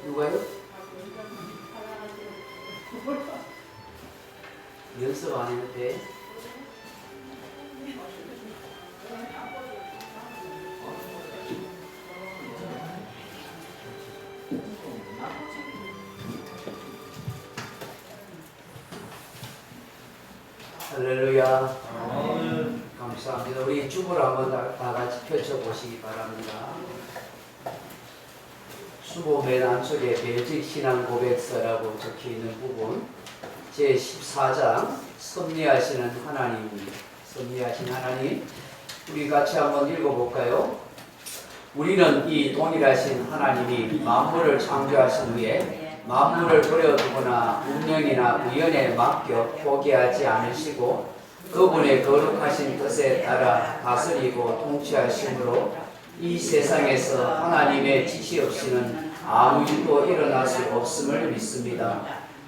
누가요? 연습 안 했는데. 할렐루야. 감사합니다. 우리 주보를 한번 다 같이 펼쳐보시기 바랍니다. 수보 맨 안쪽에 벨직 신앙 고백서라고 적혀있는 부분 제14장 섭리하시는 하나님입니다. 섭리하신 하나님, 우리 같이 한번 읽어볼까요? 우리는 이 동일하신 하나님이 만물을 창조하신 후에 만물을 버려두거나 운명이나 우연에 맡겨 포기하지 않으시고 그분의 거룩하신 뜻에 따라 다스리고 통치하심으로 이 세상에서 하나님의 지시 없이는 아무 일도 일어날 수 없음을 믿습니다.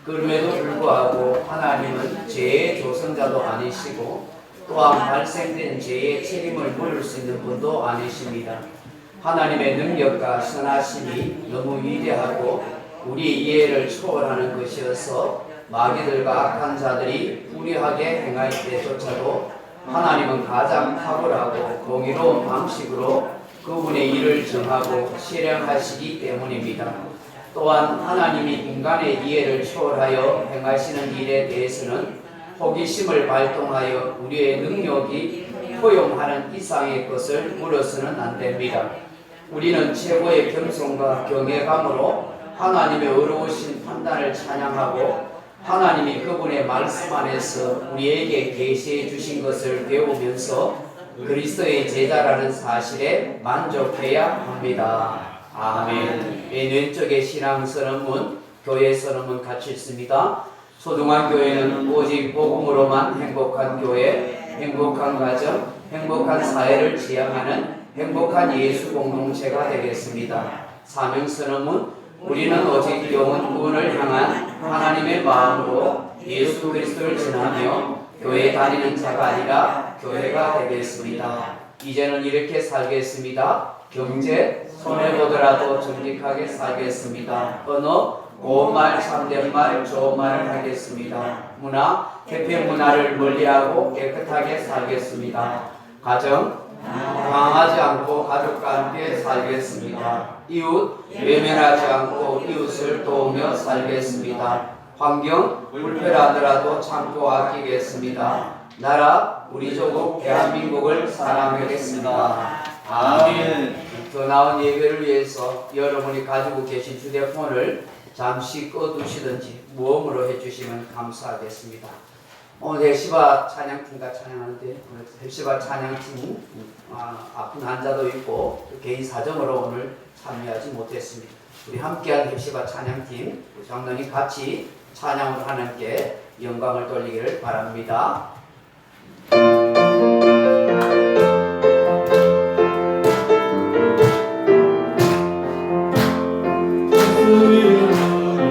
그럼에도 불구하고 하나님은 죄의 조성자도 아니시고 또한 발생된 죄의 책임을 물을 수 있는 분도 아니십니다. 하나님의 능력과 선하심이 너무 위대하고 우리 이해를 초월하는 것이어서 마귀들과 악한 자들이 불의하게 행할 때조차도 하나님은 가장 탁월하고 공의로운 방식으로 그분의 일을 정하고 실행하시기 때문입니다. 또한 하나님이 인간의 이해를 초월하여 행하시는 일에 대해서는 호기심을 발동하여 우리의 능력이 포용하는 이상의 것을 물어서는 안 됩니다. 우리는 최고의 겸손과 경외감으로 하나님의 어려우신 판단을 찬양하고 하나님이 그분의 말씀 안에서 우리에게 계시해 주신 것을 배우면서 그리스도의 제자라는 사실에 만족해야 합니다. 아멘. 맨 왼쪽에 신앙 선언문, 교회 선언문 같이 있습니다. 소중한 교회는 오직 복음으로만 행복한 교회, 행복한 가정, 행복한 사회를 지향하는 행복한 예수 공동체가 되겠습니다. 사명 선언문, 우리는 오직 영원 구원을 향한 하나님의 마음으로 예수 그리스도를 전하며 교회 다니는 자가 아니라 교회가 되겠습니다. 이제는 이렇게 살겠습니다. 경제 손해보더라도 정직하게 살겠습니다. 언어 고운 말, 참된 말, 좋은 말을 하겠습니다. 문화 태평 문화를 멀리하고 깨끗하게 살겠습니다. 가정 방황하지 않고 가족과 함께 살겠습니다. 이웃 외면하지 않고 이웃을 도우며 살겠습니다. 환경 불편하더라도 참고 아끼겠습니다. 나라 우리 조국 대한민국을 사랑하겠습니다. 아멘. 더 나은 예배를 위해서 여러분이 가지고 계신 휴대폰을 잠시 꺼두시든지 모음으로 해주시면 감사하겠습니다. 오늘 헬시바 찬양팀과 찬양하는데 오늘 헬시바 찬양팀 아픈 환자도 있고 개인 사정으로 오늘 참여하지 못했습니다. 우리 함께한 헬시바 찬양팀 우리 장로님 같이 찬양으로 하나님께 영광을 돌리기를 바랍니다. Hallelujah.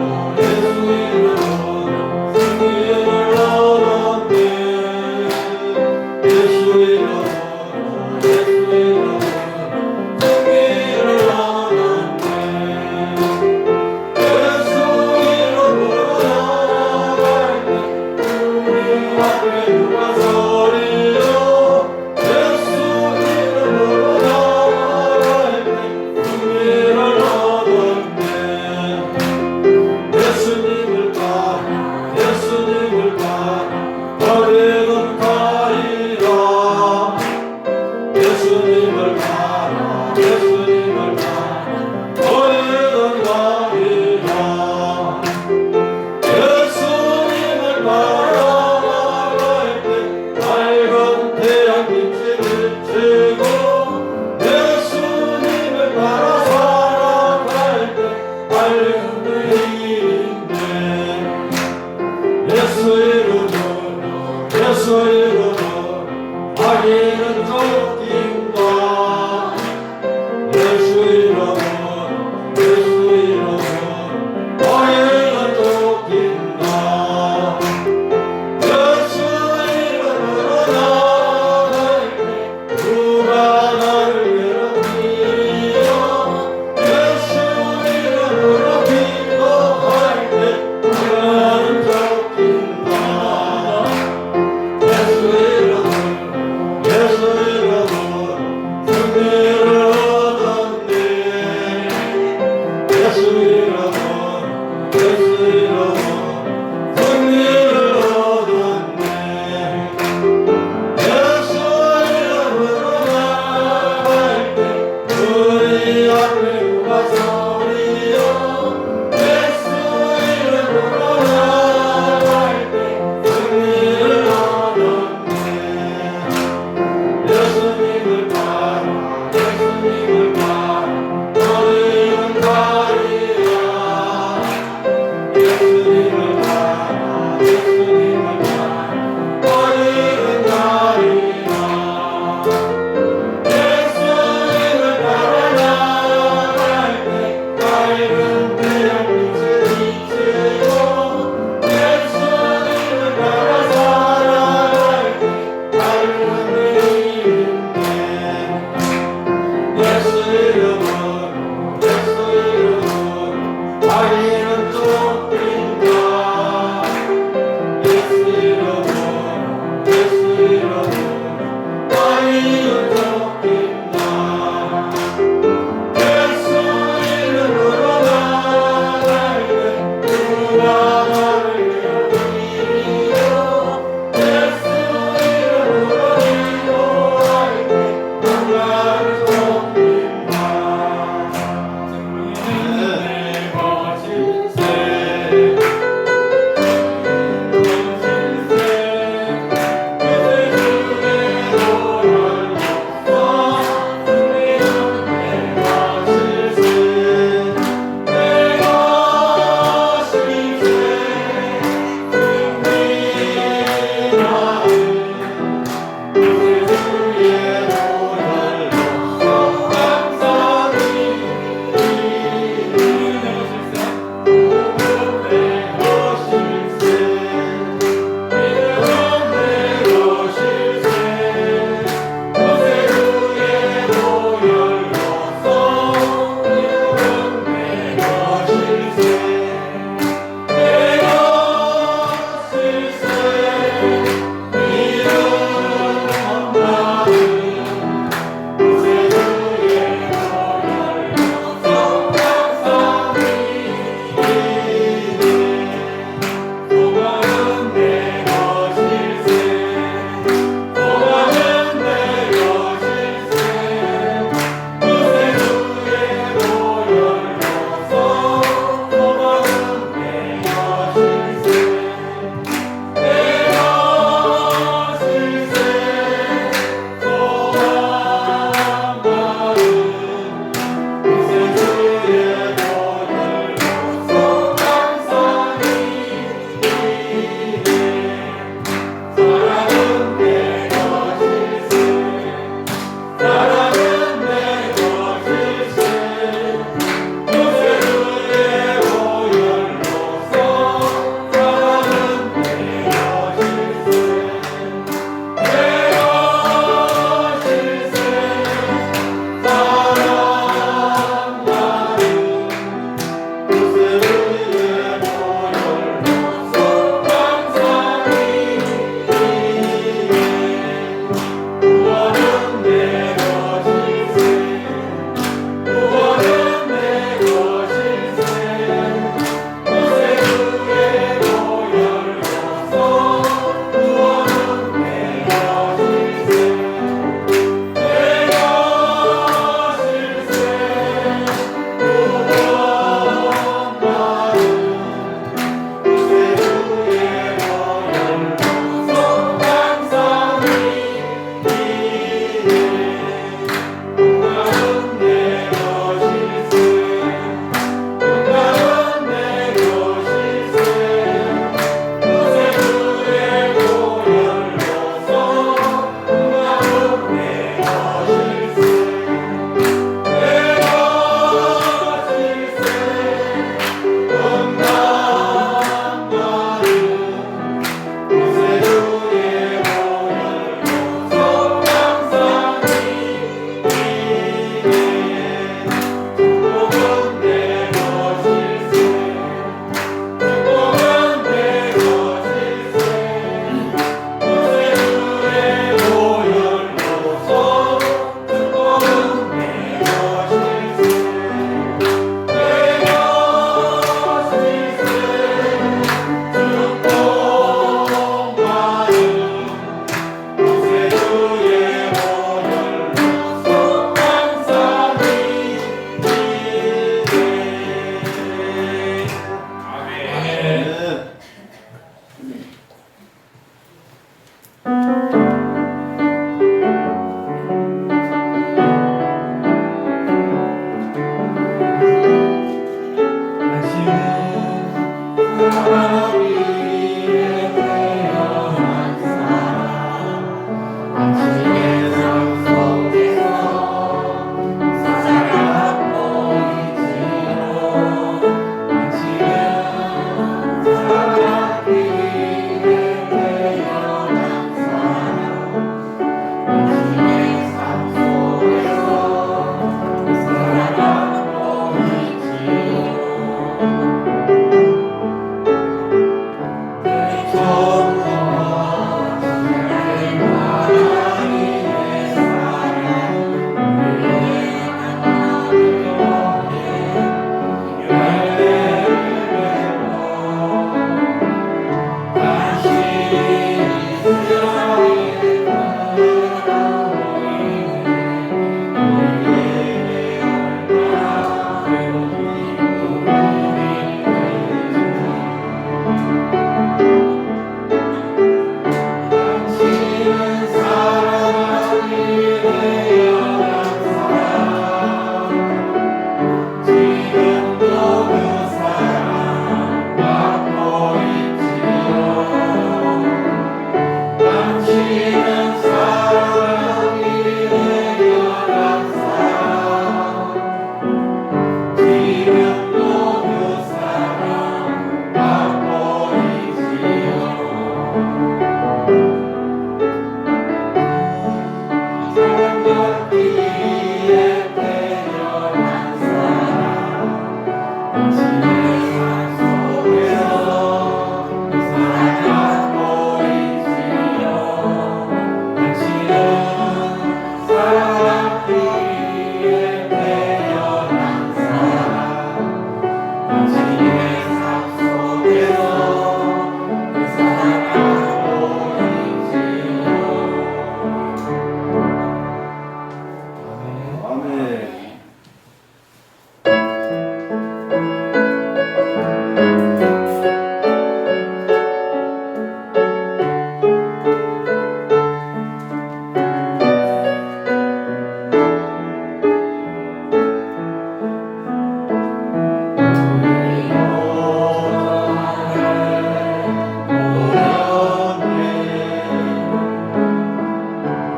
아멘.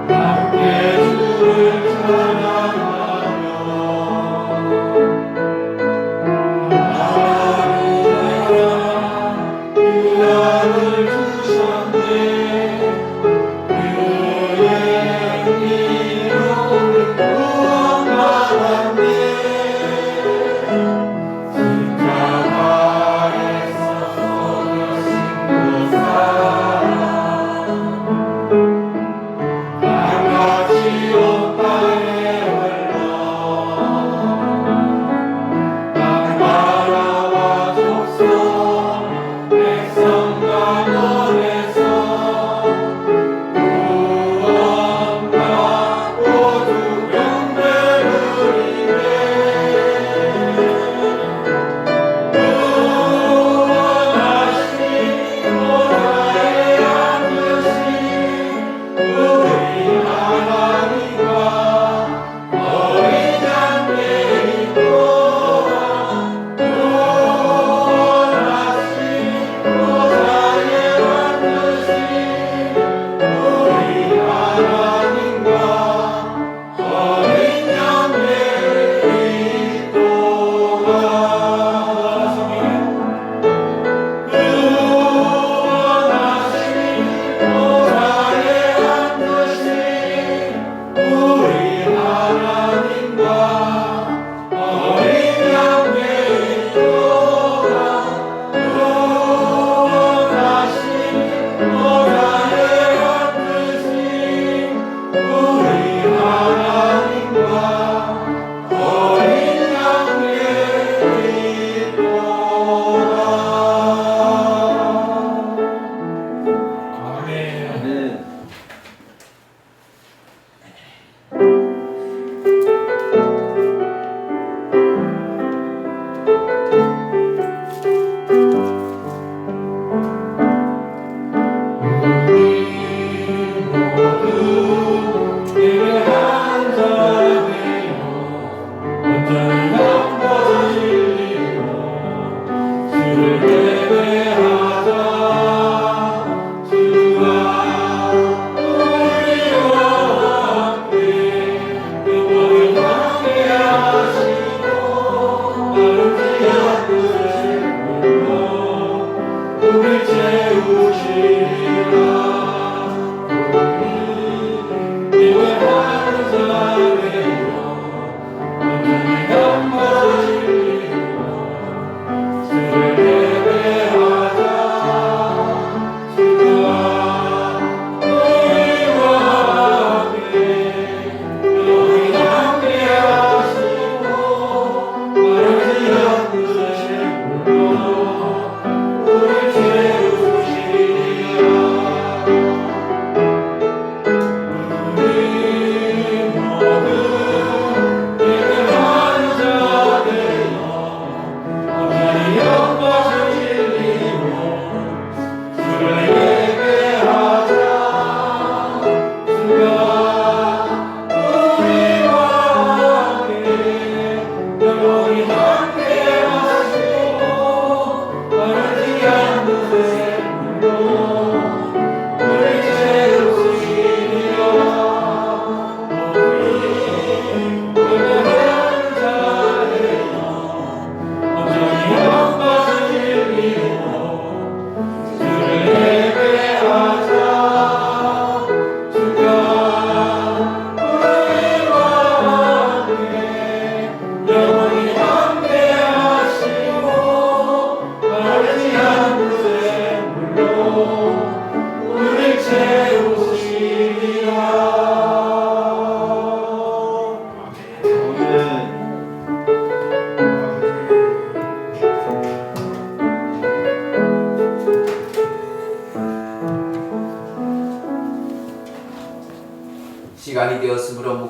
함께 주를 찬양하며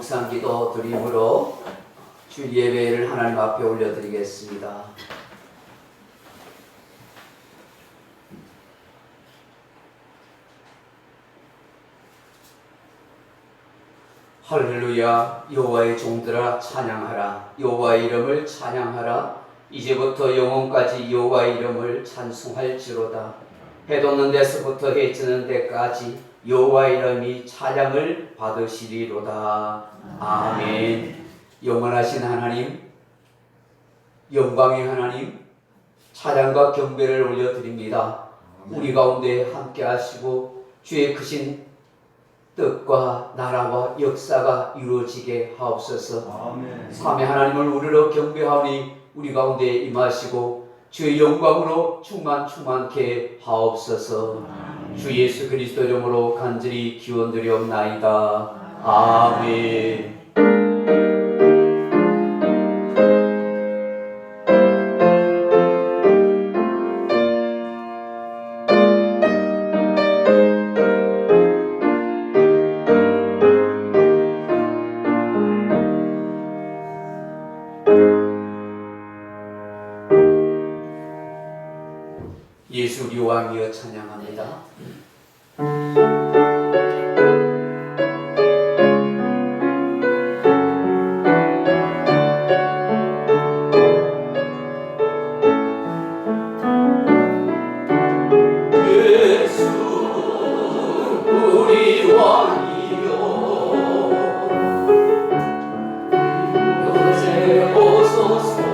묵상기도 드림으로 주 예배를 하나님 앞에 올려드리겠습니다. 할렐루야. 여호와의 종들아 찬양하라. 여호와의 이름을 찬양하라. 이제부터 영원까지 여호와의 이름을 찬송할지로다. 해 돋는 데서부터 해 지는 데까지 여호와의 이름이 찬양을 받으시리로다. 아멘. 영원하신 하나님, 영광의 하나님, 찬양과 경배를 올려드립니다. 우리 가운데 함께 하시고 주의 크신 뜻과 나라와 역사가 이루어지게 하옵소서. 아멘. 삼위 하나님을 우리로 경배하오니 우리 가운데 임하시고 주의 영광으로 충만케 하옵소서. 아멘. 주 예수 그리스도 이름으로 간절히 기원드리옵나이다. 아멘. 예수 우리 왕이여 찬양합니다. 예수 우리 왕이여 요새 오소서.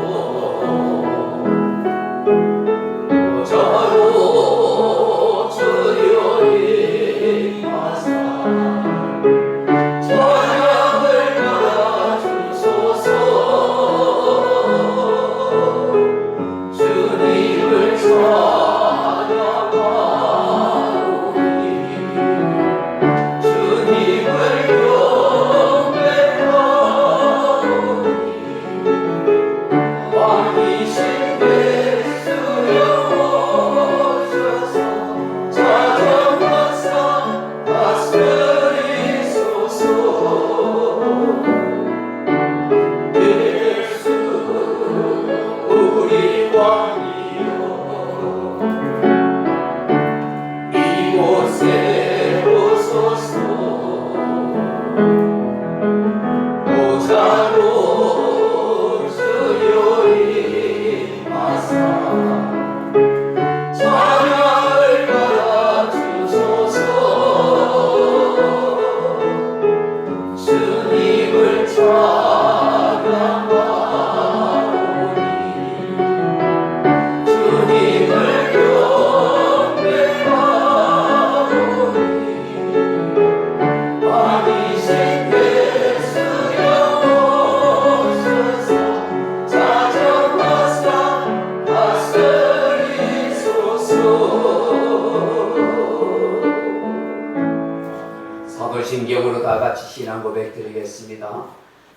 사도신경으로 다 같이 신앙 고백 드리겠습니다.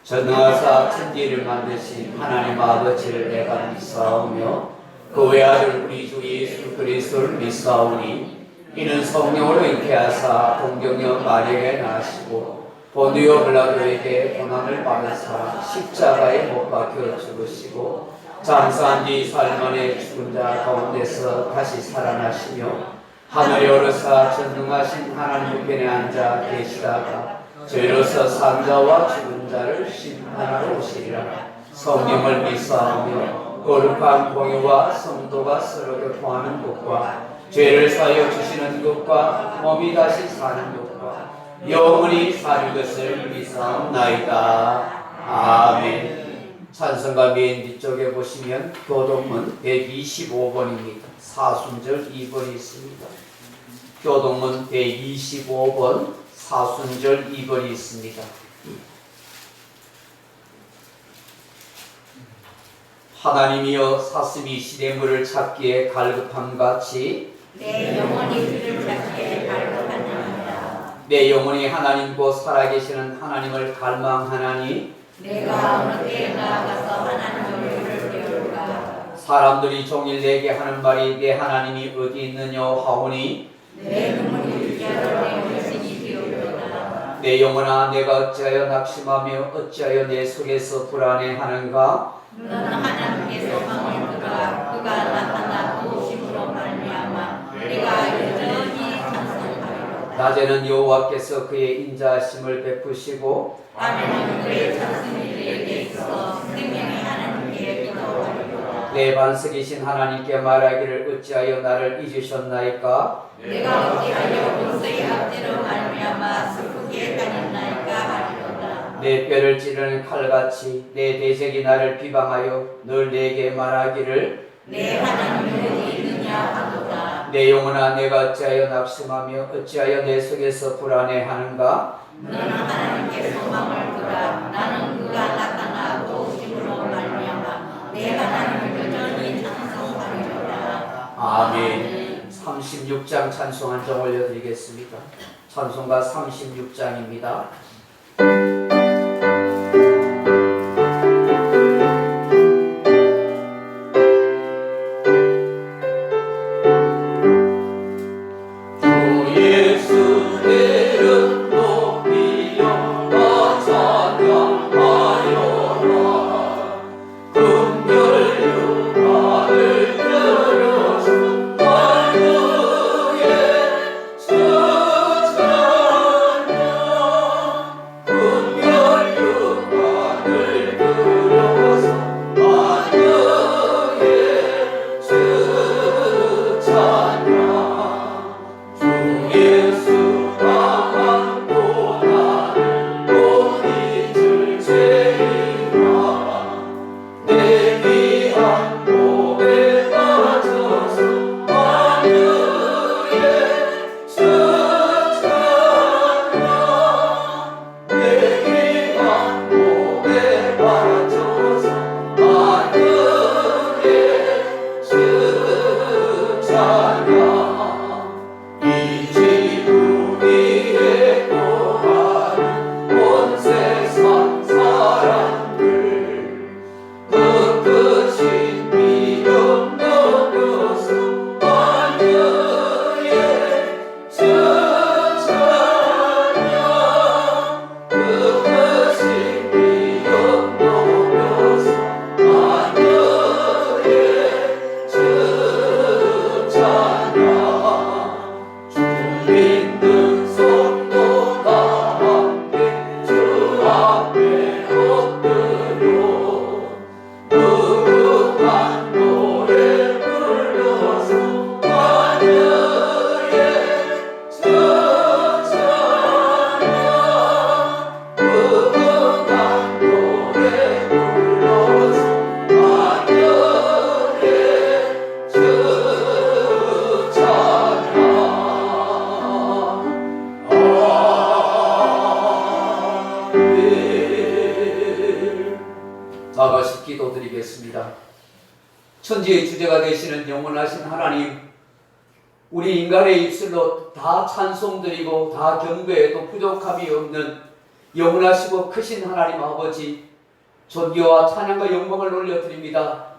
전능하사 천지를 만드신 하나님 아버지를 내가 믿사오며 그 외아들 우리 주 예수 그리스도를 믿사오니 이는 성령으로 잉태하사 동정녀 마리아에 나시고 본디오 빌라도에게 고난을 받으사 십자가에 못 박혀 죽으시고 장사한 뒤 사흘 만에 죽은 자 가운데서 다시 살아나시며 하늘에 오르사 전능하신 하나님 우편에 앉아 계시다가 죄로서 산 자와 죽은 자를 심판하러 오시리라. 성령을 믿사오며 거룩한 공유와 성도가 서로 교통하는 것과 죄를 사하여 주시는 것과 몸이 다시 사는 것과 영원히 사는 것을 믿사옵나이다. 아멘. 찬송가 맨 뒤쪽에 보시면 교동문 125번입니다. 사순절 2번이 있습니다. 교동문 125번 사순절 2번이 있습니다. 하나님이여 사슴이 시냇물을 찾기에 갈급함같이 내 영혼이 그를 찾기에 갈급하나이다. 내 영혼이 하나님 곧 살아계시는 하나님을 갈망하나니 내가 어느 때에 나아가서 하나님의 얼굴을 배울까. 사람들이 종일 내게 하는 말이 내 하나님이 어디 있느냐 하오니 내 눈물이 주께로 내 물신이 되었도다. 내 영혼아 내가 어찌하여 낙심하며 어찌하여 내 속에서 불안해하는가? 너는 하나님께 소망을 두라. 그가 나타나 도우심으로 말미암아 내가 여전히 찬송하리로다. 낮에는 여호와께서 그의 인자하심을 베푸시고 밤에는 그의 찬송이 그에게 있어 생명의 하나님께 기도하리로다. 내 반석이신 하나님께 말하기를 어찌하여 나를 잊으셨나이까? 내가 어찌하여 원수의 압제로 말미암아 슬프게 다녔나이까 하리로다. 내 뼈를 찌르는 칼같이 내 대적이 나를 비방하여 늘 내게 말하기를 내 하나님이 어디 있느냐 하도다. 내 영혼아 내가 어찌하여 낙심하며 어찌하여 내 속에서 불안해하는가? 너는 하나님께 소망을 두라. 나는 그가 나타나 도우심으로 말미암아 내 하나님을 여전히 찬송하리로다. 아멘. 36장 찬송 한 장 올려드리겠습니다. 찬송가 36장입니다. 나가시 기도드리겠습니다. 천지의 주제가 되시는 영원하신 하나님, 우리 인간의 입술로 다 찬송드리고 다 경배해도 부족함이 없는 영원하시고 크신 하나님 아버지, 존귀와 찬양과 영광을 올려드립니다.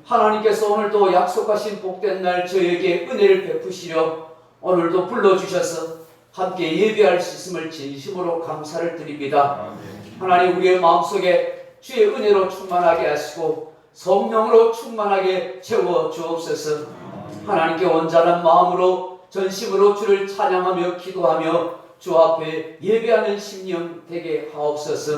하나님께서 오늘도 약속하신 복된 날 저에게 은혜를 베푸시려 오늘도 불러주셔서 함께 예배할 수 있음을 진심으로 감사를 드립니다. 하나님, 우리의 마음속에 주의 은혜로 충만하게 하시고 성령으로 충만하게 채워 주옵소서. 하나님께 온전한 마음으로 전심으로 주를 찬양하며 기도하며 주 앞에 예배하는 심령 되게 하옵소서.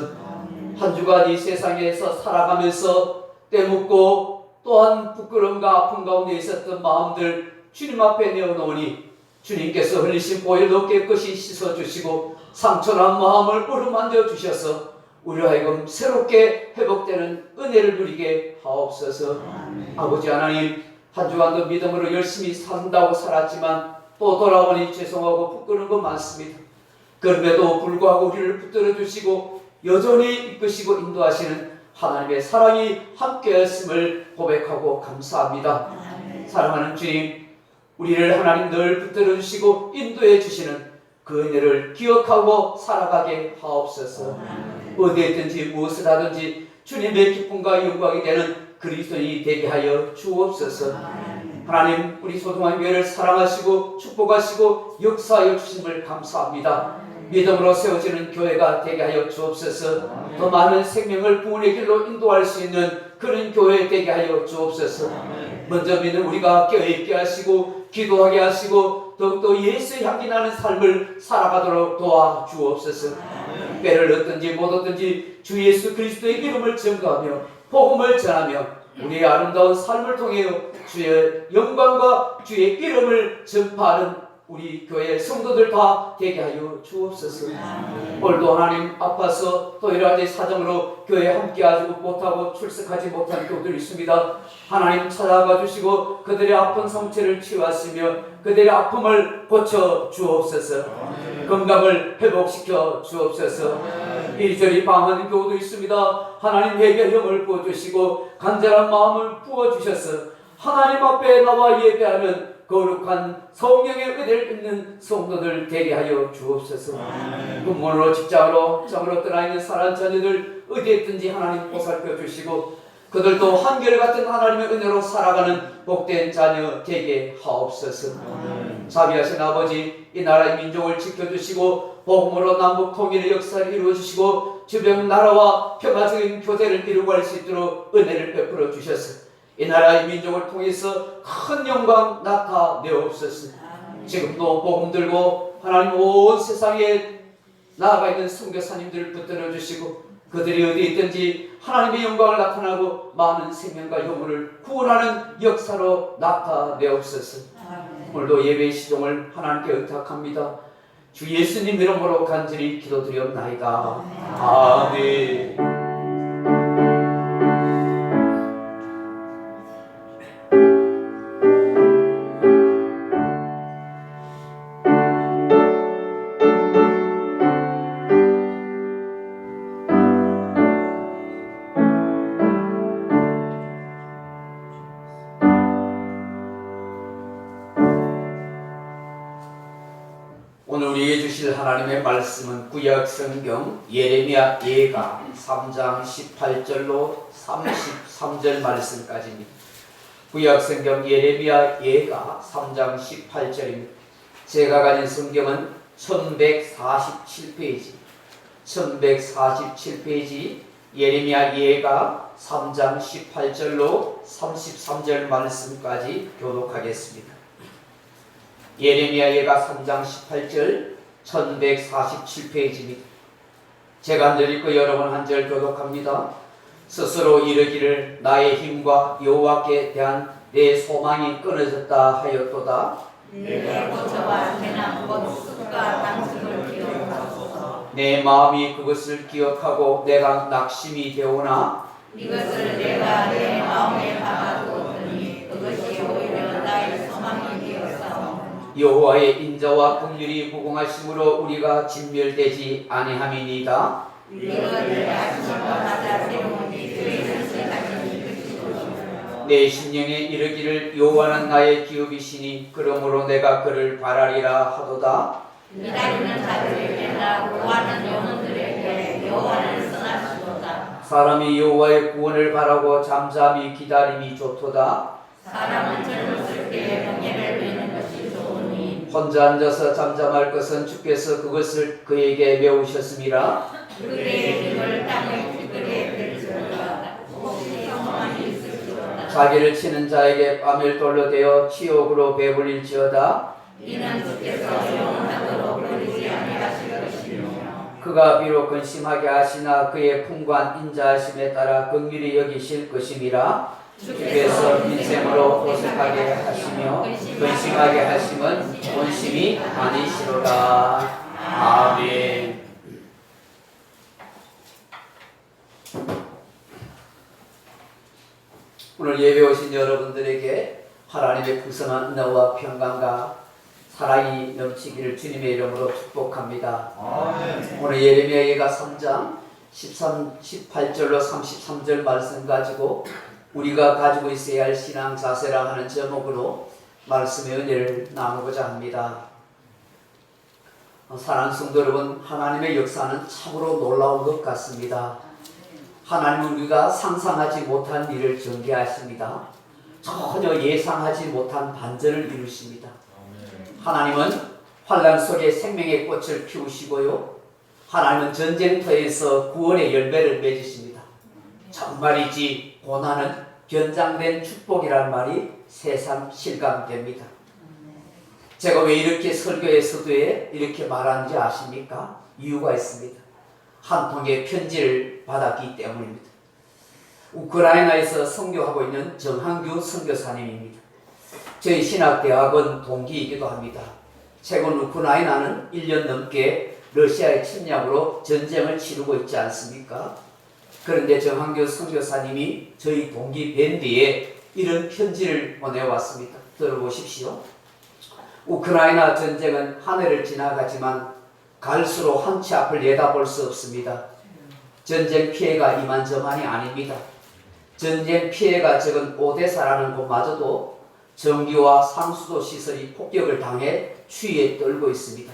한 주간 이 세상에서 살아가면서 때묻고 또한 부끄러움과 아픔 가운데 있었던 마음들 주님 앞에 내어놓으니 주님께서 흘리신 보혈로 깨끗이 씻어주시고 상처난 마음을 어루만져 주셔서 우리 하여금 새롭게 회복되는 은혜를 누리게 하옵소서. 아버지 하나님, 한 주간도 믿음으로 열심히 산다고 살았지만 또 돌아오니 죄송하고 부끄러운 것 많습니다. 그럼에도 불구하고 우리를 붙들어 주시고 여전히 이끄시고 인도하시는 하나님의 사랑이 함께했음을 고백하고 감사합니다. 사랑하는 주님, 우리를 하나님 늘 붙들어 주시고 인도해 주시는 그 은혜를 기억하고 살아가게 하옵소서. 어디에 있든지 무엇을 하든지 주님의 기쁨과 영광이 되는 그리스도인이 되게 하여 주옵소서. 하나님, 우리 소중한 교회를 사랑하시고 축복하시고 역사하여 주심을 감사합니다. 믿음으로 세워지는 교회가 되게 하여 주옵소서. 더 많은 생명을 구원의 길로 인도할 수 있는 그런 교회 되게 하여 주옵소서. 먼저 믿는 우리가 깨어있게 하시고 기도하게 하시고 더욱더 예수의 향기 나는 삶을 살아가도록 도와주옵소서. 때를 얻든지 못 얻든지 주 예수 그리스도의 이름을 증거하며 복음을 전하며 우리의 아름다운 삶을 통해 주의 영광과 주의 이름을 전파하는 우리 교회 성도들 다 되게 하여 주옵소서. 오늘도 하나님 아파서 또 여러 가지 사정으로 교회에 함께하지 못하고 출석하지 못한 교우들이 있습니다. 하나님 찾아가 주시고 그들의 아픈 상처를 치유하시며 그들의 아픔을 고쳐 주옵소서. 건강을 회복시켜 주옵소서. 이리저리 방황하는 교우도 있습니다. 하나님 회개 힘을 부어주시고 간절한 마음을 부어주셔서 하나님 앞에 나와 예배하는 거룩한 성령의 은혜를 입는 성도들 되게 하여 주옵소서. 근무로 직장으로 정으로 떠나 있는 사랑하는 자녀들 어디에 있든지 하나님 보살펴 주시고 그들도 한결같은 하나님의 은혜로 살아가는 복된 자녀 되게 하옵소서. 자비하신 아버지, 이 나라의 민족을 지켜주시고 복음으로 남북 통일의 역사를 이루어주시고 주변 나라와 평화적인 교제를 이루고 할 수 있도록 은혜를 베풀어 주셔서 이 나라의 민족을 통해서 큰 영광 나타내옵소서. 지금도 복음 들고 하나님 온 세상에 나아가 있는 선교사님들을 붙들어 주시고 그들이 어디 있든지 하나님의 영광을 나타나고 많은 생명과 영혼을 구원하는 역사로 나타내옵소서. 오늘도 예배의 시종을 하나님께 의탁합니다. 주 예수님 이름으로 간절히 기도드리옵나이다. 아멘. 오늘 우리에게 주실 하나님의 말씀은 구약 성경 예레미야 예가 3장 18절로 33절 말씀까지입니다. 구약 성경 예레미야 예가 3장 18절입니다. 제가 가진 성경은 1147페이지 1147페이지 예레미야 예가 3장 18절로 33절 말씀까지 교독하겠습니다. 예레미야 예가 3장 18절 1147페이지입니다. 제가 한 절 읽고 여러분 한 절 교독합니다. 스스로 이르기를 나의 힘과 여호와께 대한 내 소망이 끊어졌다 하였도다. 내 고초와 재난 곧 습과 당심을 기억하소서. 내 마음이 그것을 기억하고 내가 낙심이 되오나 이것을 내가 내 마음에 담아두었더니 그것이 오히려 나의 소망이 되었사오니 여호와의 인자와 긍휼이 무궁하심으로 우리가 진멸되지 아니함이니이다. 이것을 아침과 낮에 세우니 주의 뜻을 가지니 그치도다. 내 심령에 이르기를 여호와는 나의 기업이시니 그러므로 내가 그를 바라리라 하도다. 기다리는 자들에게나 구하는 영혼들에게 여호와를 선하시도다. 사람이 여호와의 구원을 바라고 잠잠히 기다림이 좋도다. 사람은 젊었을 때에 명예를 베는 것이 좋으니 혼자 앉아서 잠잠할 것은 주께서 그것을 그에게 메우셨음이라. 그대의 힘을 땅의 티끌에 펼치도다. 혹시 소망이 있을지로다. 자기를 치는 자에게 파멸돌로 되어 치욕으로 배불릴지어다. 이는 주께서 영원하도록 버리지 아니하실 것이며 그가 비록 근심하게 하시나 그의 풍부한 인자하심에 따라 긍휼히 여기실 것임이라. 주께서 인생으로 어색하게 하시며 근심하게 하심은 본심이 아니시로다. 아멘. 오늘 예배 오신 여러분들에게 하나님의 풍성한 은혜와 평강과 사랑이 넘치기를 주님의 이름으로 축복합니다. 오늘 예레미야 예가 3장 18절로 33절 말씀 가지고 우리가 가지고 있어야 할 신앙 자세라 하는 제목으로 말씀의 은혜를 나누고자 합니다. 사랑하는 성도 여러분, 하나님의 역사는 참으로 놀라운 것 같습니다. 하나님은 우리가 상상하지 못한 일을 전개하십니다. 전혀 예상하지 못한 반전을 이루십니다. 하나님은 환란 속에 생명의 꽃을 피우시고요. 하나님은 전쟁터에서 구원의 열매를 맺으십니다. 정말이지 고난은 변장된 축복이란 말이 새삼 실감됩니다. 제가 왜 이렇게 설교의 서두에 이렇게 말하는지 아십니까? 이유가 있습니다. 한 통의 편지를 받았기 때문입니다. 우크라이나에서 선교하고 있는 정한규 선교사님입니다. 저희 신학대학원 동기이기도 합니다. 최근 우크라이나는 1년 넘게 러시아의 침략으로 전쟁을 치르고 있지 않습니까? 그런데 정한규 선교사님이 저희 동기 밴드에 이런 편지를 보내왔습니다. 들어보십시오. 우크라이나 전쟁은 하늘을 지나가지만 갈수록 한 치 앞을 내다볼 수 없습니다. 전쟁 피해가 이만저만이 아닙니다. 전쟁 피해가 적은 오데사라는 곳마저도 전기와 상수도 시설이 폭격을 당해 추위에 떨고 있습니다.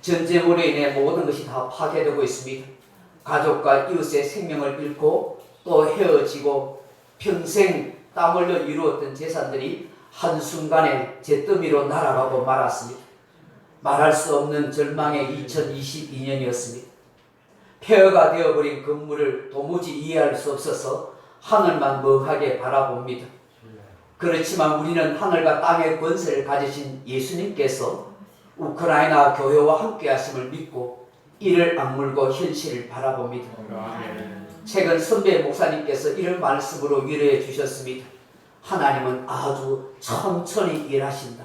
전쟁으로 인해 모든 것이 다 파괴되고 있습니다. 가족과 이웃의 생명을 잃고 또 헤어지고 평생 땀 흘려 이루었던 재산들이 한순간에 잿더미로 날아가고 말았습니다. 말할 수 없는 절망의 2022년이었습니다. 폐허가 되어버린 건물을 도무지 이해할 수 없어서 하늘만 멍하게 바라봅니다. 그렇지만 우리는 하늘과 땅의 권세를 가지신 예수님께서 우크라이나 교회와 함께 하심을 믿고 이를 악물고 현실을 바라봅니다. 최근 선배 목사님께서 이런 말씀으로 위로해 주셨습니다. 하나님은 아주 천천히 일하신다.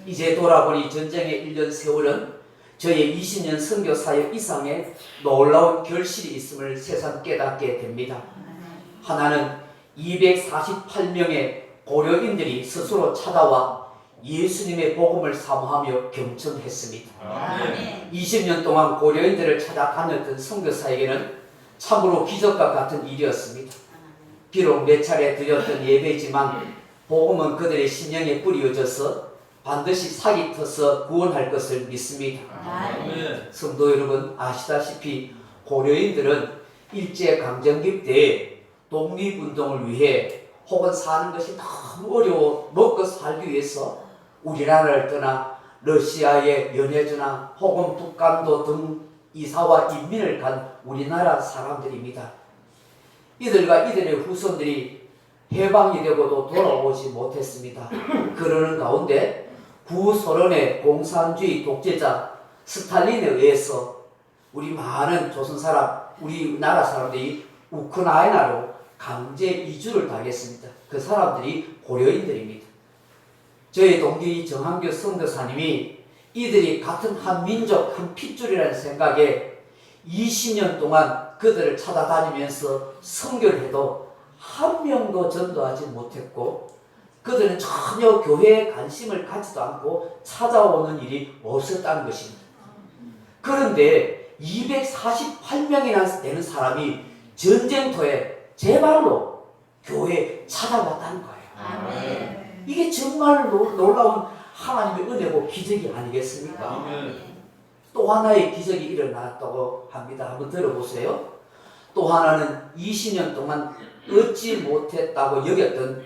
이제 돌아보니 전쟁의 1년 세월은 저의 20년 선교 사역 이상의 놀라운 결실이 있음을 새삼 깨닫게 됩니다. 하나는 248명의 고려인들이 스스로 찾아와 예수님의 복음을 사모하며 경청했습니다. 20년 동안 고려인들을 찾아다녔던 선교사에게는 참으로 기적과 같은 일이었습니다. 비록 몇 차례 드렸던 예배지만 복음은 그들의 심령에 뿌려져서 반드시 sak이 터서 구원할 것을 믿습니다. 성도 여러분, 아시다시피 고려인들은 일제강점기 때 독립운동을 위해 혹은 사는 것이 너무 어려워 먹고 살기 위해서 우리나라를 떠나 러시아에 연해주나 혹은 북한도 등 이사와 인민을 간 우리나라 사람들입니다. 이들과 이들의 후손들이 해방이 되고도 돌아오지 못했습니다. 그러는 가운데 구소련의 공산주의 독재자 스탈린에 의해서 우리 많은 조선 사람, 우리나라 사람들이 우크라이나로 강제 이주를 당했습니다. 그 사람들이 고려인들입니다. 저희 동기 정한규 선교사님이 이들이 같은 한 민족, 한 핏줄이라는 생각에 20년 동안 그들을 찾아다니면서 선교를 해도 한 명도 전도하지 못했고 그들은 전혀 교회에 관심을 갖지도 않고 찾아오는 일이 없었다는 것입니다. 그런데 248명이나 되는 사람이 전쟁터에 제 발로 교회에 찾아왔다는 거예요. 이게 정말 놀라운 하나님의 은혜고 기적이 아니겠습니까? 또 하나의 기적이 일어났다고 합니다. 한번 들어보세요. 또 하나는 20년 동안 얻지 못했다고 여겼던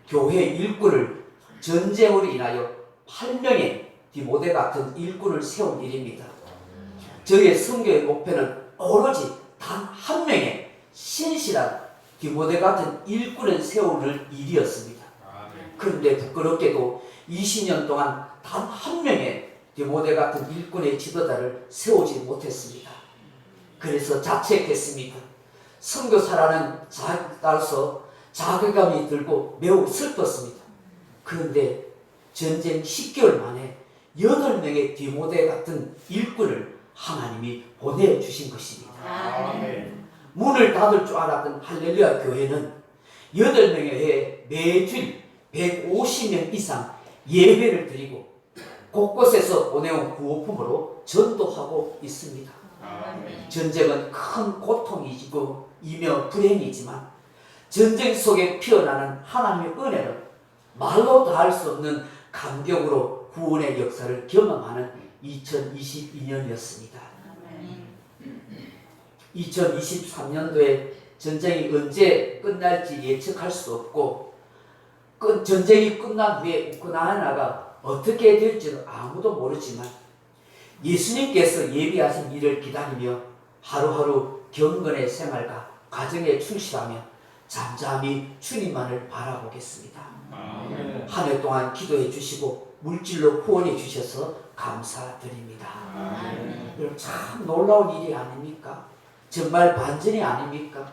교회 일꾼을 전쟁으로 인하여 8명의 디모데 같은 일꾼을 세운 일입니다. 저희의 선교의 목표는 오로지 단 한 명의 신실한 디모데 같은 일꾼을 세우는 일이었습니다. 그런데 부끄럽게도 20년 동안 단 한 명의 디모데 같은 일꾼의 지도자를 세우지 못했습니다. 그래서 자책했습니다. 선교사라는 자격으로서 자괴감이 들고 매우 슬펐습니다. 그런데 전쟁 10개월 만에 8명의 디모데 같은 일꾼을 하나님이 보내주신 것입니다. 문을 닫을 줄 알았던 할렐루야 교회는 8명의 회에 매주일 150명 이상 예배를 드리고 곳곳에서 보내온 구호품으로 전도하고 있습니다. 전쟁은 큰 고통이고 이며 불행이지만 전쟁 속에 피어나는 하나님의 은혜는 말로 다 할 수 없는 감격으로 구원의 역사를 경험하는 2022년이었습니다. 2023년도에 전쟁이 언제 끝날지 예측할 수 없고 전쟁이 끝난 후에 우크라이나가 어떻게 될지는 아무도 모르지만 예수님께서 예비하신 일을 기다리며 하루하루 경건의 생활과 가정에 충실하며 잠잠히 주님만을 바라보겠습니다. 한 해 동안 기도해 주시고 물질로 후원해 주셔서 감사드립니다. 여러분, 참 놀라운 일이 아닙니까? 정말 반전이 아닙니까?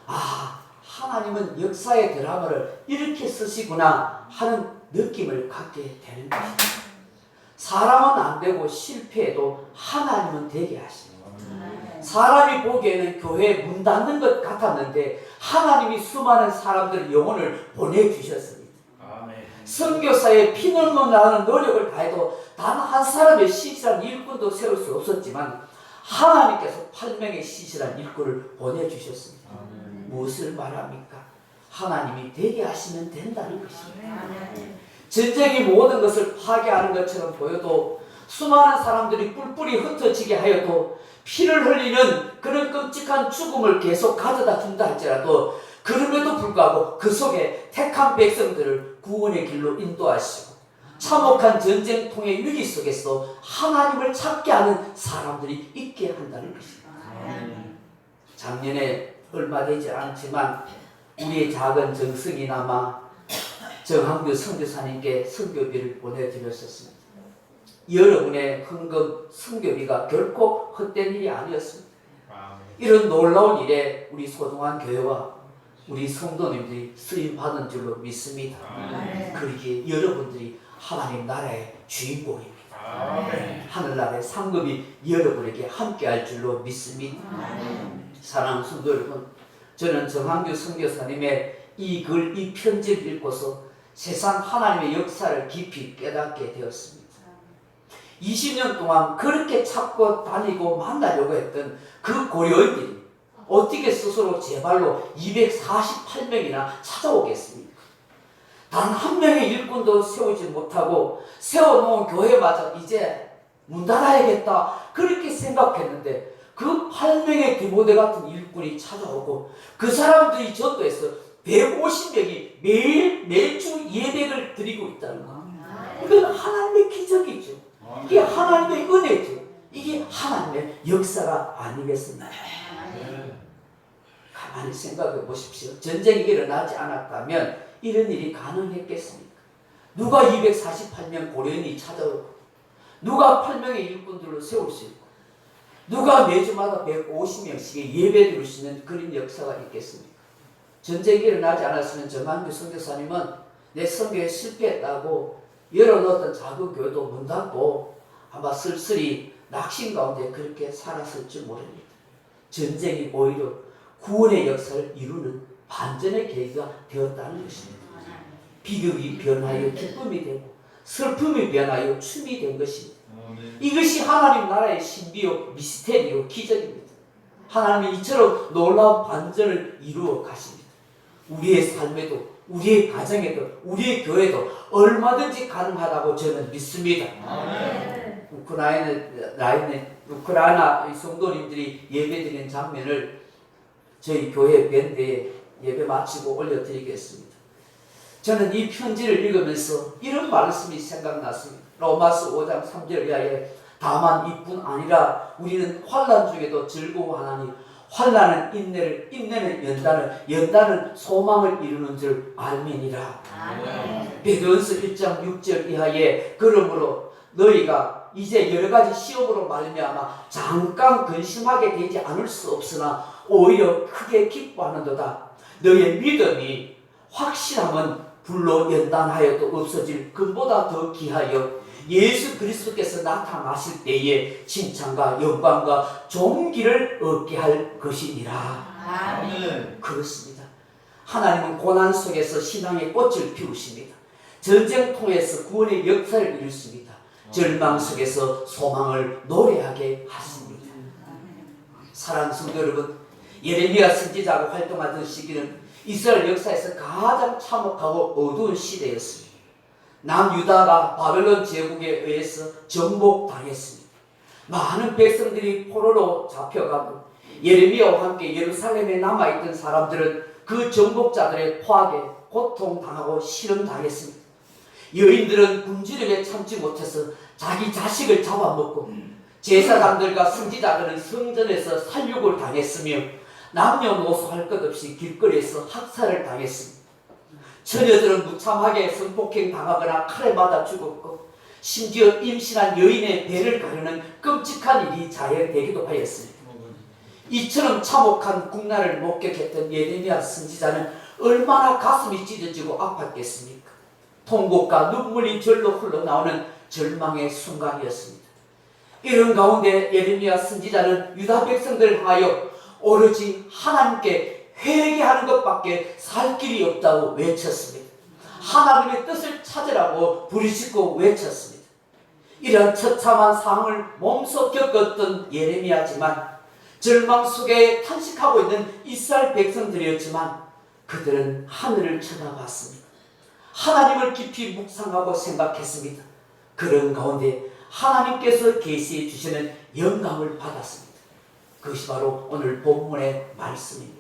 아, 하나님은 역사의 드라마를 이렇게 쓰시구나 하는 느낌을 갖게 되는 것입니다. 사람은 안 되고 실패해도 하나님은 되게 하십니다. 사람이 보기에는 교회에 문 닫는 것 같았는데 하나님이 수많은 사람들의 영혼을 보내주셨습니다. 선교사에 피눈물 나는 노력을 다해도 단 한 사람의 시실한 일꾼도 세울 수 없었지만 하나님께서 8명의 시실한 일꾼을 보내주셨습니다. 무엇을 말합니까? 하나님이 되게 하시면 된다는 것입니다. 전쟁이 모든 것을 파괴하는 것처럼 보여도 수많은 사람들이 뿔뿔이 흩어지게 하여도 피를 흘리는 그런 끔찍한 죽음을 계속 가져다 준다 할지라도 그럼에도 불구하고 그 속에 택한 백성들을 구원의 길로 인도하시고 참혹한 전쟁통의 위기 속에서 하나님을 찾게 하는 사람들이 있게 한다는 것입니다. 작년에 얼마 되지 않지만 우리의 작은 정성이 남아 정한규 선교사님께 선교비를 보내드렸었습니다. 여러분의 헌금 선교비가 결코 헛된 일이 아니었습니다. 이런 놀라운 일에 우리 소중한 교회와 우리 성도님들이 쓰임받은 줄로 믿습니다. 그러기에 여러분들이 하나님 나라의 주인공입니다. 하늘나라의 상급이 여러분에게 함께할 줄로 믿습니다. 사랑하는 성도 여러분, 저는 정한규 선교사님의 이 글, 이 편지를 읽고서 세상 하나님의 역사를 깊이 깨닫게 되었습니다. 20년 동안 그렇게 찾고 다니고 만나려고 했던 그 고려인들이 어떻게 스스로 제 발로 248명이나 찾아오겠습니까? 단 한 명의 일꾼도 세우지 못하고 세워놓은 교회마저 이제 문 닫아야겠다 그렇게 생각했는데 그 8명의 디모데 같은 일꾼이 찾아오고 그 사람들이 전도해서 150명이 매주 예배를 드리고 있다는 거. 이건 하나님의 기적이죠. 이게 하나님의 은혜죠. 이게 하나님의 역사가 아니겠습니까? 가만히 생각해 보십시오. 전쟁이 일어나지 않았다면 이런 일이 가능했겠습니까? 누가 248명 고려인이 찾아오고 누가 8명의 일꾼들을 세울 수 있고 누가 매주마다 150명씩의 예배 드릴 수 있는 그런 역사가 있겠습니까? 전쟁이 일어나지 않았으면 정한규 선교사님은 내 선교에 실패했다고 열어놓았던 작은 교회도 문 닫고 아마 쓸쓸히 낙심 가운데 그렇게 살았을 줄 모릅니다. 전쟁이 오히려 구원의 역사를 이루는 반전의 계기가 되었다는 것입니다. 비극이 변하여 기쁨이 되고 슬픔이 변하여 춤이 된 것입니다. 이것이 하나님 나라의 신비요 미스테리요 기적입니다. 하나님이 이처럼 놀라운 반전을 이루어 가십니다. 우리의 삶에도 우리의 가정에도 우리의 교회도 얼마든지 가능하다고 저는 믿습니다. 우크라이나 성도님들이 예배드리는 장면을 저희 교회 밴드에 예배 마치고 올려드리겠습니다. 저는 이 편지를 읽으면서 이런 말씀이 생각났습니다. 로마서 5장 3절 이하에 다만 이뿐 아니라 우리는 환난 중에도 즐거워하나니 환난은 인내를, 인내는 연단을, 연단은 소망을 이루는 줄 알미니라. 베드로전서 1장 6절 이하에 그러므로 너희가 이제 여러 가지 시험으로 말미암아 잠깐 근심하게 되지 않을 수 없으나 오히려 크게 기뻐하는도다. 너희의 믿음이 확실함은 불로 연단하여도 없어질 금보다 더 귀하여 예수 그리스도께서 나타나실 때에 칭찬과 영광과 존귀를 얻게 할 것이니라. 아멘. 그렇습니다. 하나님은 고난 속에서 신앙의 꽃을 피우십니다. 전쟁통에서 구원의 역사를 이루십니다. 절망 속에서 소망을 노래하게 하십니다. 사랑하는 성도 여러분, 예레미야 선지자가 활동하던 시기는 이스라엘 역사에서 가장 참혹하고 어두운 시대였습니다. 남유다가 바벨론 제국에 의해서 정복당했습니다. 많은 백성들이 포로로 잡혀가고 예레미야와 함께 예루살렘에 남아있던 사람들은 그 정복자들의 포악에 고통당하고 실험당했습니다. 여인들은 굶주림에 참지 못해서 자기 자식을 잡아먹고 제사장들과 선지자들은 성전에서 살육을 당했으며 남녀노소 할 것 없이 길거리에서 학살을 당했습니다. 처녀들은 무참하게 성폭행 당하거나 칼에 맞아 죽었고 심지어 임신한 여인의 배를 가르는 끔찍한 일이 자행되기도 하였습니다. 이처럼 참혹한 국난을 목격했던 예레미야 선지자는 얼마나 가슴이 찢어지고 아팠겠습니까? 통곡과 눈물이 절로 흘러나오는 절망의 순간이었습니다. 이런 가운데 예레미야 선지자는 유다 백성들을 향하여 오로지 하나님께 회개하는 것밖에 살 길이 없다고 외쳤습니다. 하나님의 뜻을 찾으라고 부르짖고 외쳤습니다. 이런 처참한 상황을 몸소 겪었던 예레미야지만 절망 속에 탄식하고 있는 이스라엘 백성들이었지만 그들은 하늘을 쳐다봤습니다. 하나님을 깊이 묵상하고 생각했습니다. 그런 가운데 하나님께서 계시해 주시는 영감을 받았습니다. 그것이 바로 오늘 본문의 말씀입니다.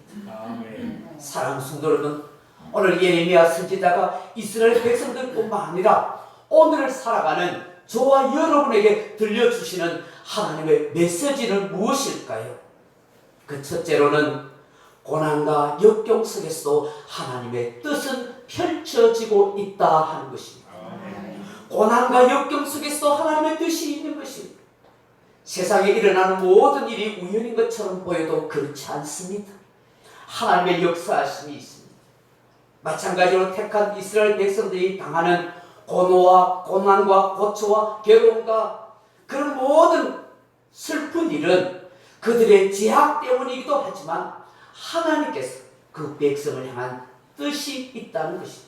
사랑하는 성도 여러분, 오늘 예레미야 선지자가 이스라엘 백성들뿐만 아니라 오늘을 살아가는 저와 여러분에게 들려주시는 하나님의 메시지는 무엇일까요? 그 첫째로는 고난과 역경 속에서도 하나님의 뜻은 펼쳐지고 있다 하는 것입니다. 고난과 역경 속에서도 하나님의 뜻이 있는 것입니다. 세상에 일어나는 모든 일이 우연인 것처럼 보여도 그렇지 않습니다. 하나님의 역사하심이 있습니다. 마찬가지로 택한 이스라엘 백성들이 당하는 고노와 고난과 고초와 괴로움과 그런 모든 슬픈 일은 그들의 죄악 때문이기도 하지만 하나님께서 그 백성을 향한 뜻이 있다는 것입니다.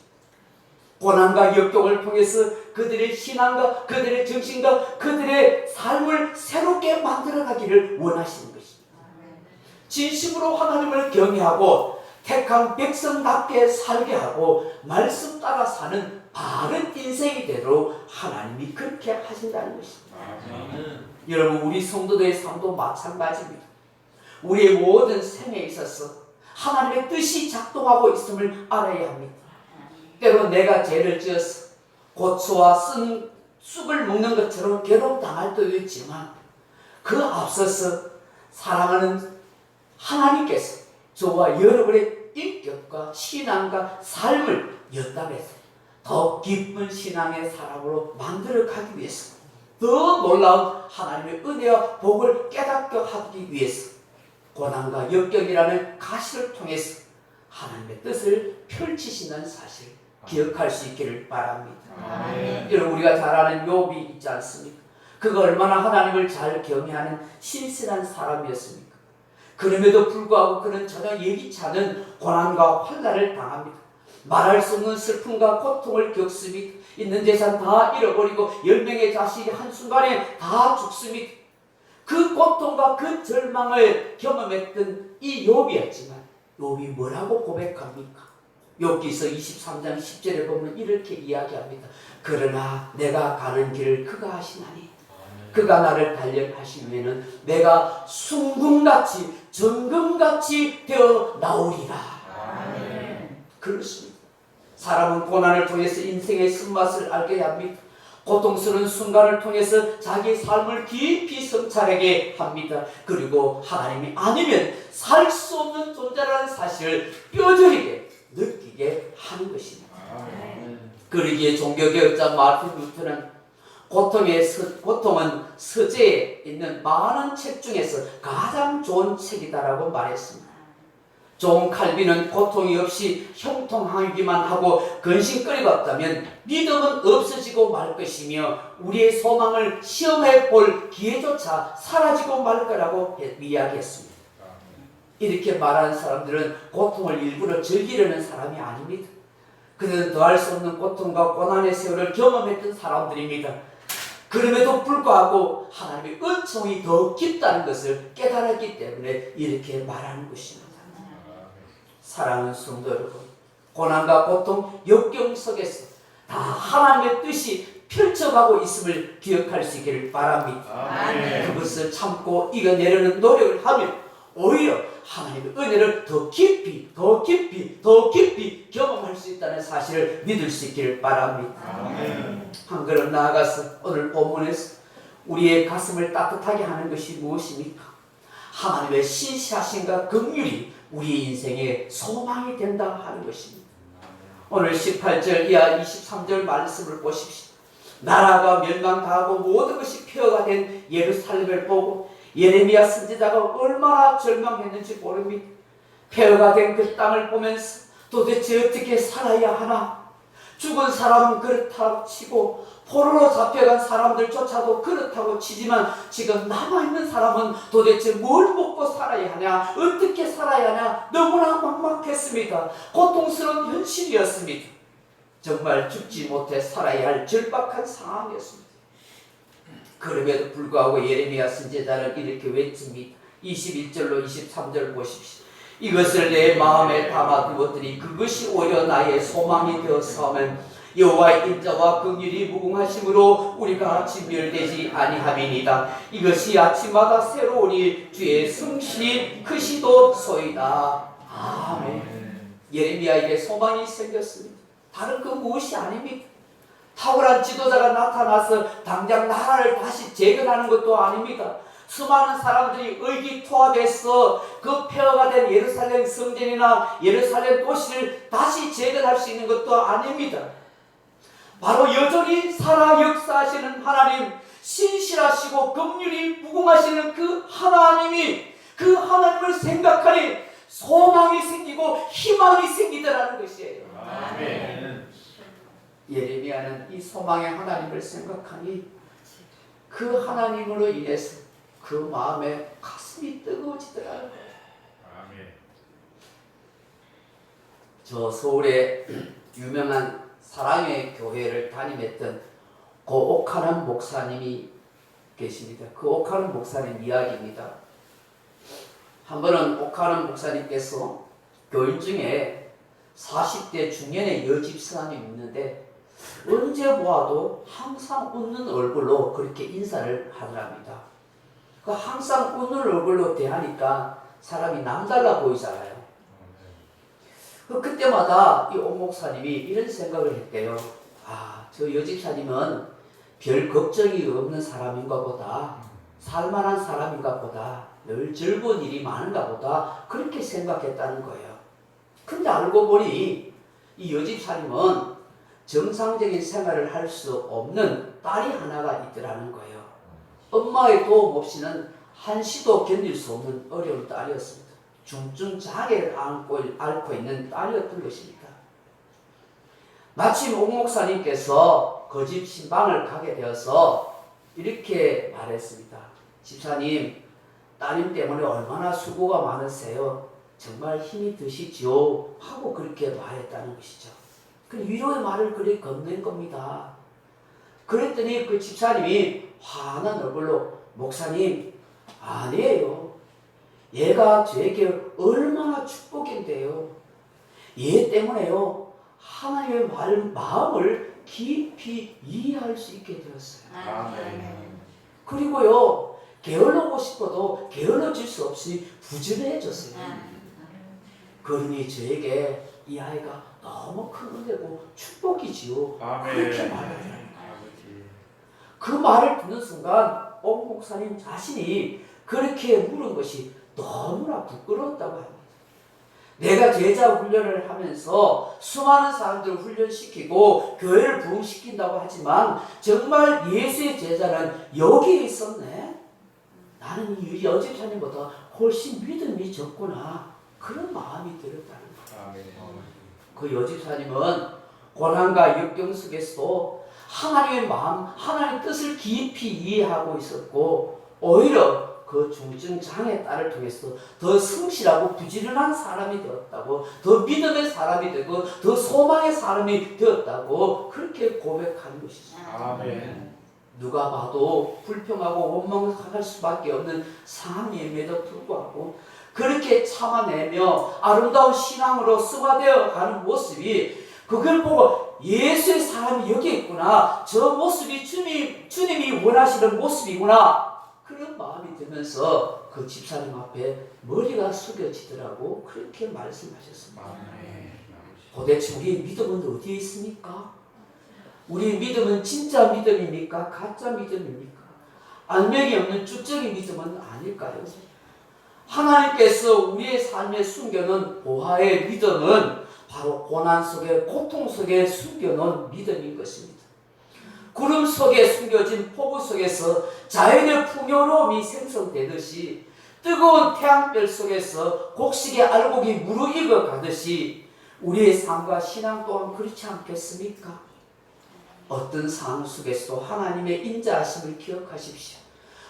고난과 역경을 통해서 그들의 신앙과 그들의 정신과 그들의 삶을 새롭게 만들어가기를 원하시는 것입니다. 진심으로 하나님을 경외하고 택한 백성답게 살게 하고 말씀 따라 사는 바른 인생이 되도록 하나님이 그렇게 하신다는 것입니다. 여러분, 우리 성도들의 삶도 마찬가지입니다. 우리의 모든 생에 있어서 하나님의 뜻이 작동하고 있음을 알아야 합니다. 때로 내가 죄를 지어서 고초와 쓴 쑥을 먹는 것처럼 괴로움 당할 때도 있지만 그 앞서서 사랑하는 하나님께서 저와 여러분의 인격과 신앙과 삶을 연답해서 더 기쁜 신앙의 사람으로 만들어가기 위해서 더 놀라운 하나님의 은혜와 복을 깨닫게 하기 위해서 고난과 역경이라는 가시를 통해서 하나님의 뜻을 펼치시는 사실 기억할 수 있기를 바랍니다. 여러분, 우리가 잘 아는 욥이 있지 않습니까? 그가 얼마나 하나님을 잘 경외하는 신실한 사람이었습니까? 그럼에도 불구하고 그는 전혀 예기치 않은 고난과 환난을 당합니다. 말할 수 없는 슬픔과 고통을 겪습니다. 있는 재산 다 잃어버리고 10명의 자식이 한순간에 다 죽습니다. 그 고통과 그 절망을 경험했던 이 욥이었지만 욥이 뭐라고 고백합니까? 욥기서 23장 10절에 보면 이렇게 이야기합니다. 그러나 내가 가는 길을 그가 하시나니 그가 나를 단련하시면은 내가 순금같이 정금같이 되어 나오리라. 그렇습니다. 사람은 고난을 통해서 인생의 쓴맛을 알게 합니다. 고통스러운 순간을 통해서 자기 삶을 깊이 성찰하게 합니다. 그리고 하나님이 아니면 살 수 없는 존재라는 사실을 뼈저리게 느끼게 하는 것입니다. 그러기에 종교개혁자 마틴 루터는 고통은 서재에 있는 많은 책 중에서 가장 좋은 책이다라고 말했습니다. 존 칼빈은 고통이 없이 형통하기만 하고 근심거리가 없다면 믿음은 없어지고 말 것이며 우리의 소망을 시험해 볼 기회조차 사라지고 말 거라고 이야기했습니다. 이렇게 말하는 사람들은 고통을 일부러 즐기려는 사람이 아닙니다. 그들은 더할 수 없는 고통과 고난의 세월을 경험했던 사람들입니다. 그럼에도 불구하고 하나님의 은총이 더 깊다는 것을 깨달았기 때문에 이렇게 말하는 것입니다. 사랑하는 성도 여러분, 고난과 고통, 역경 속에서 다 하나님의 뜻이 펼쳐가고 있음을 기억할 수 있기를 바랍니다. 그것을 참고 이겨내려는 노력을 하면 오히려 하나님의 은혜를 더 깊이 더 깊이 더 깊이 경험할 수 있다는 사실을 믿을 수 있기를 바랍니다. 한 걸음 나아가서 오늘 본문에서 우리의 가슴을 따뜻하게 하는 것이 무엇입니까? 하나님의 신실하심과 긍휼이 우리 인생의 소망이 된다 하는 것입니다. 오늘 18절 이하 23절 말씀을 보십시오. 나라가 멸망당하고 모든 것이 폐허가 된 예루살렘을 보고 예레미야 선지자가 얼마나 절망했는지 모릅니다. 폐허가 된 그 땅을 보면서 도대체 어떻게 살아야 하나? 죽은 사람은 그렇다고 치고 포로로 잡혀간 사람들조차도 그렇다고 치지만 지금 남아있는 사람은 도대체 뭘 먹고 살아야 하냐? 어떻게 살아야 하냐? 너무나 막막했습니다. 고통스러운 현실이었습니다. 정말 죽지 못해 살아야 할 절박한 상황이었습니다. 그럼에도 불구하고 예레미야 선지자는 이렇게 외칩니다. 21절로 23절 보십시오. 이것을 내 마음에 담아두었더니 그것이 오히려 나의 소망이 되었사오면 여호와의 인자와 긍휼이 무궁하심으로 우리가 진멸되지 아니함이니이다. 이것이 아침마다 새로우니 주의 성실이 크시도소이다. 아멘. 예레미야에게 소망이 생겼습니다. 다른 그 무엇이 아닙니다. 탁월한 지도자가 나타나서 당장 나라를 다시 재건하는 것도 아닙니다. 수많은 사람들이 의기투합해서 그 폐허가 된 예루살렘 성전이나 예루살렘 도시를 다시 재건할 수 있는 것도 아닙니다. 바로 여전히 살아 역사하시는 하나님, 신실하시고 긍휼이 무궁하시는 그 하나님이, 그 하나님을 생각하니 소망이 생기고 희망이 생기더라는 것이에요. 아멘. 예레미야는 이 소망의 하나님을 생각하니 그 하나님으로 인해서 그 마음에 가슴이 뜨거워지더라고요. 아멘. 저 서울에 유명한 사랑의 교회를 담임했던 고 옥하는 목사님이 계십니다. 그 옥하는 목사님 이야기입니다. 한 번은 옥하는 목사님께서 교인 중에 40대 중년의 여집사님이 있는데 언제 보아도 항상 웃는 얼굴로 그렇게 인사를 하더랍니다. 그 항상 웃는 얼굴로 대하니까 사람이 남달라 보이잖아요. 그때마다 이 옥 목사님이 이런 생각을 했대요. 저 여집사님은 별 걱정이 없는 사람인가 보다, 살만한 사람인가 보다, 늘 즐거운 일이 많은가 보다, 그렇게 생각했다는 거예요. 근데 알고 보니 이 여집사님은 정상적인 생활을 할 수 없는 딸이 하나가 있더라는 거예요. 엄마의 도움 없이는 한시도 견딜 수 없는 어려운 딸이었습니다. 중증 장애를 앓고 있는 딸이었던 것입니다. 마침 옥 목사님께서 그 집 신방을 가게 되어서 이렇게 말했습니다. 집사님, 따님 때문에 얼마나 수고가 많으세요. 정말 힘이 드시지요. 하고 그렇게 말했다는 것이죠. 그 위로의 말을 그렇게 건넨 겁니다. 그랬더니 그 집사님이 환한 얼굴로 목사님, 아니에요. 얘가 저에게 얼마나 축복인데요. 얘 때문에요. 하나님의 마음을 깊이 이해할 수 있게 되었어요. 아멘. 그리고요, 게을러고 싶어도 게을러질 수 없이 부지런해졌어요. 그러니 저에게 이 아이가 너무 큰 은혜고 축복이지요. 아멘. 그렇게 말하더라고요. 그 말을 듣는 순간 옥 목사님 자신이 그렇게 물은 것이 너무나 부끄러웠다고 합니다. 내가 제자 훈련을 하면서 수많은 사람들을 훈련시키고 교회를 부흥시킨다고 하지만 정말 예수의 제자는 여기에 있었네. 나는 이 여집사님보다 훨씬 믿음이 적구나. 그런 마음이 들었다는 거예요. 아멘. 그 여집사님은 고난과 역경 속에서도 하나님의 마음, 하나님의 뜻을 깊이 이해하고 있었고 오히려 그 중증 장애 딸을 통해서 더 성실하고 부지런한 사람이 되었다고, 더 믿음의 사람이 되고 더 소망의 사람이 되었다고 그렇게 고백하는 것이죠. 아멘. 누가 봐도 불평하고 원망할 수밖에 없는 상황임에도 불구하고 그렇게 참아내며 아름다운 신앙으로 승화되어 가는 모습이, 그걸 보고 예수의 사람이 여기 있구나, 저 모습이 주님이 원하시는 모습이구나, 그런 마음이 들면서 그 집사님 앞에 머리가 숙여지더라고. 그렇게 말씀하셨습니다. 도대체 우리의 믿음은 어디에 있습니까? 우리의 믿음은 진짜 믿음입니까? 가짜 믿음입니까? 안명이 없는 축적인 믿음은 아닐까요? 하나님께서 우리의 삶에 숨겨놓은 보화의 믿음은 바로 고난 속에, 고통 속에 숨겨놓은 믿음인 것입니다. 구름 속에 숨겨진 폭우 속에서 자연의 풍요로움이 생성되듯이 뜨거운 태양별 속에서 곡식의 알곡이 무르익어 가듯이 우리의 삶과 신앙 또한 그렇지 않겠습니까? 어떤 상황 속에서도 하나님의 인자하심을 기억하십시오.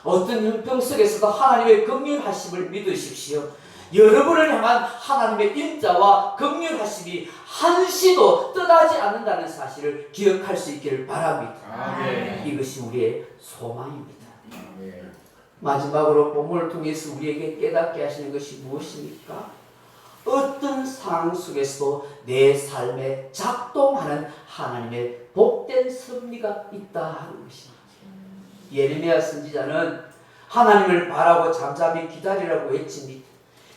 어떤 형편 속에서도 하나님의 긍휼하심을 믿으십시오. 여러분을 향한 하나님의 인자와 긍휼하심이 한시도 떠나지 않는다는 사실을 기억할 수 있기를 바랍니다. 아멘. 이것이 우리의 소망입니다. 아멘. 마지막으로 본문을 통해서 우리에게 깨닫게 하시는 것이 무엇입니까? 어떤 상황 속에서도 내 삶에 작동하는 하나님의 복된 섭리가 있다 하는 것입니다. 예레미야 선지자는 하나님을 바라고 잠잠히 기다리라고 했습니다.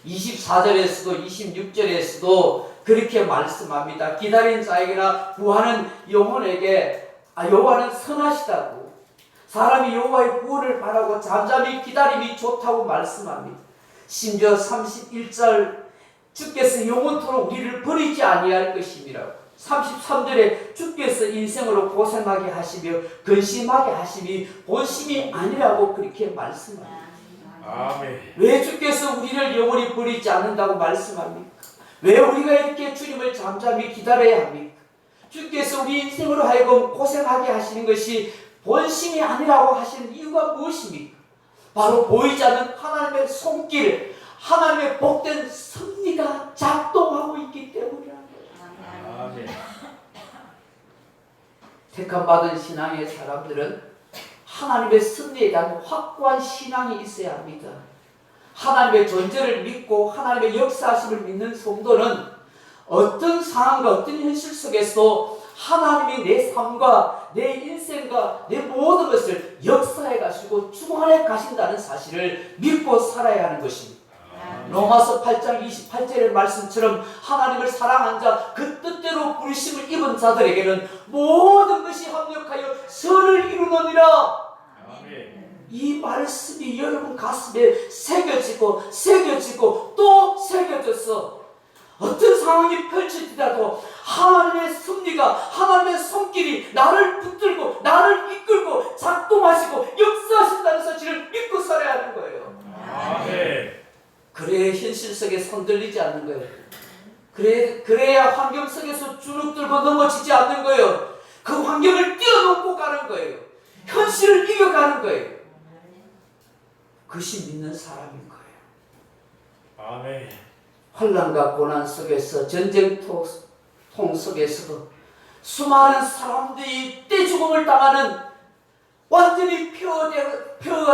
24절에서도 26절에서도 그렇게 말씀합니다. 기다린 자에게나 구하는 영혼에게 여호와는 선하시다고, 사람이 여호와의 구원을 바라고 잠잠히 기다림이 좋다고 말씀합니다. 심지어 31절 주께서 영원토록 우리를 버리지 아니할 것임이라고, 33절에 주께서 인생으로 고생하게 하시며 근심하게 하심이 본심이 아니라고 그렇게 말씀합니다. 아멘. 왜 주께서 우리를 영원히 버리지 않는다고 말씀합니까? 왜 우리가 이렇게 주님을 잠잠히 기다려야 합니까? 주께서 우리 인생으로 하여금 고생하게 하시는 것이 본심이 아니라고 하시는 이유가 무엇입니까? 바로 보이지 않는 하나님의 손길, 하나님의 복된 섭리가 작동하고 있기 때문이라는 거예요. 아멘. 택함받은 신앙의 사람들은 하나님의 섭리에 대한 확고한 신앙이 있어야 합니다. 하나님의 존재를 믿고 하나님의 역사하심을 믿는 성도는 어떤 상황과 어떤 현실 속에서도 하나님이 내 삶과 내 인생과 내 모든 것을 역사해 가시고 주관해 가신다는 사실을 믿고 살아야 하는 것입니다. 로마서 8장 28절의 말씀처럼 하나님을 사랑한 자, 그 뜻대로 부르심을 입은 자들에게는 모든 것이 합력하여 선을 이루느니라. 이 말씀이 여러분 가슴에 새겨지고 또 새겨져서 어떤 상황이 펼쳐지더라도 하나님의 섭리가, 하나님의 손길이 나를 붙들고 나를 이끌고 작동하시고 역사하신다는 사실을 믿고 살아야 하는 거예요. 아멘. 그래야 현실 속에 손들리지 않는 거예요. 그래야 환경 속에서 주눅 들고 넘어지지 않는 거예요. 그 환경을 뛰어넘고 가는 거예요. 현실을 이겨가는 거예요. 그것이 믿는 사람인 거예요. 아멘. 환난과 고난 속에서, 전쟁통 속에서도 수많은 사람들이 떼죽음을 당하는 완전히 폐허가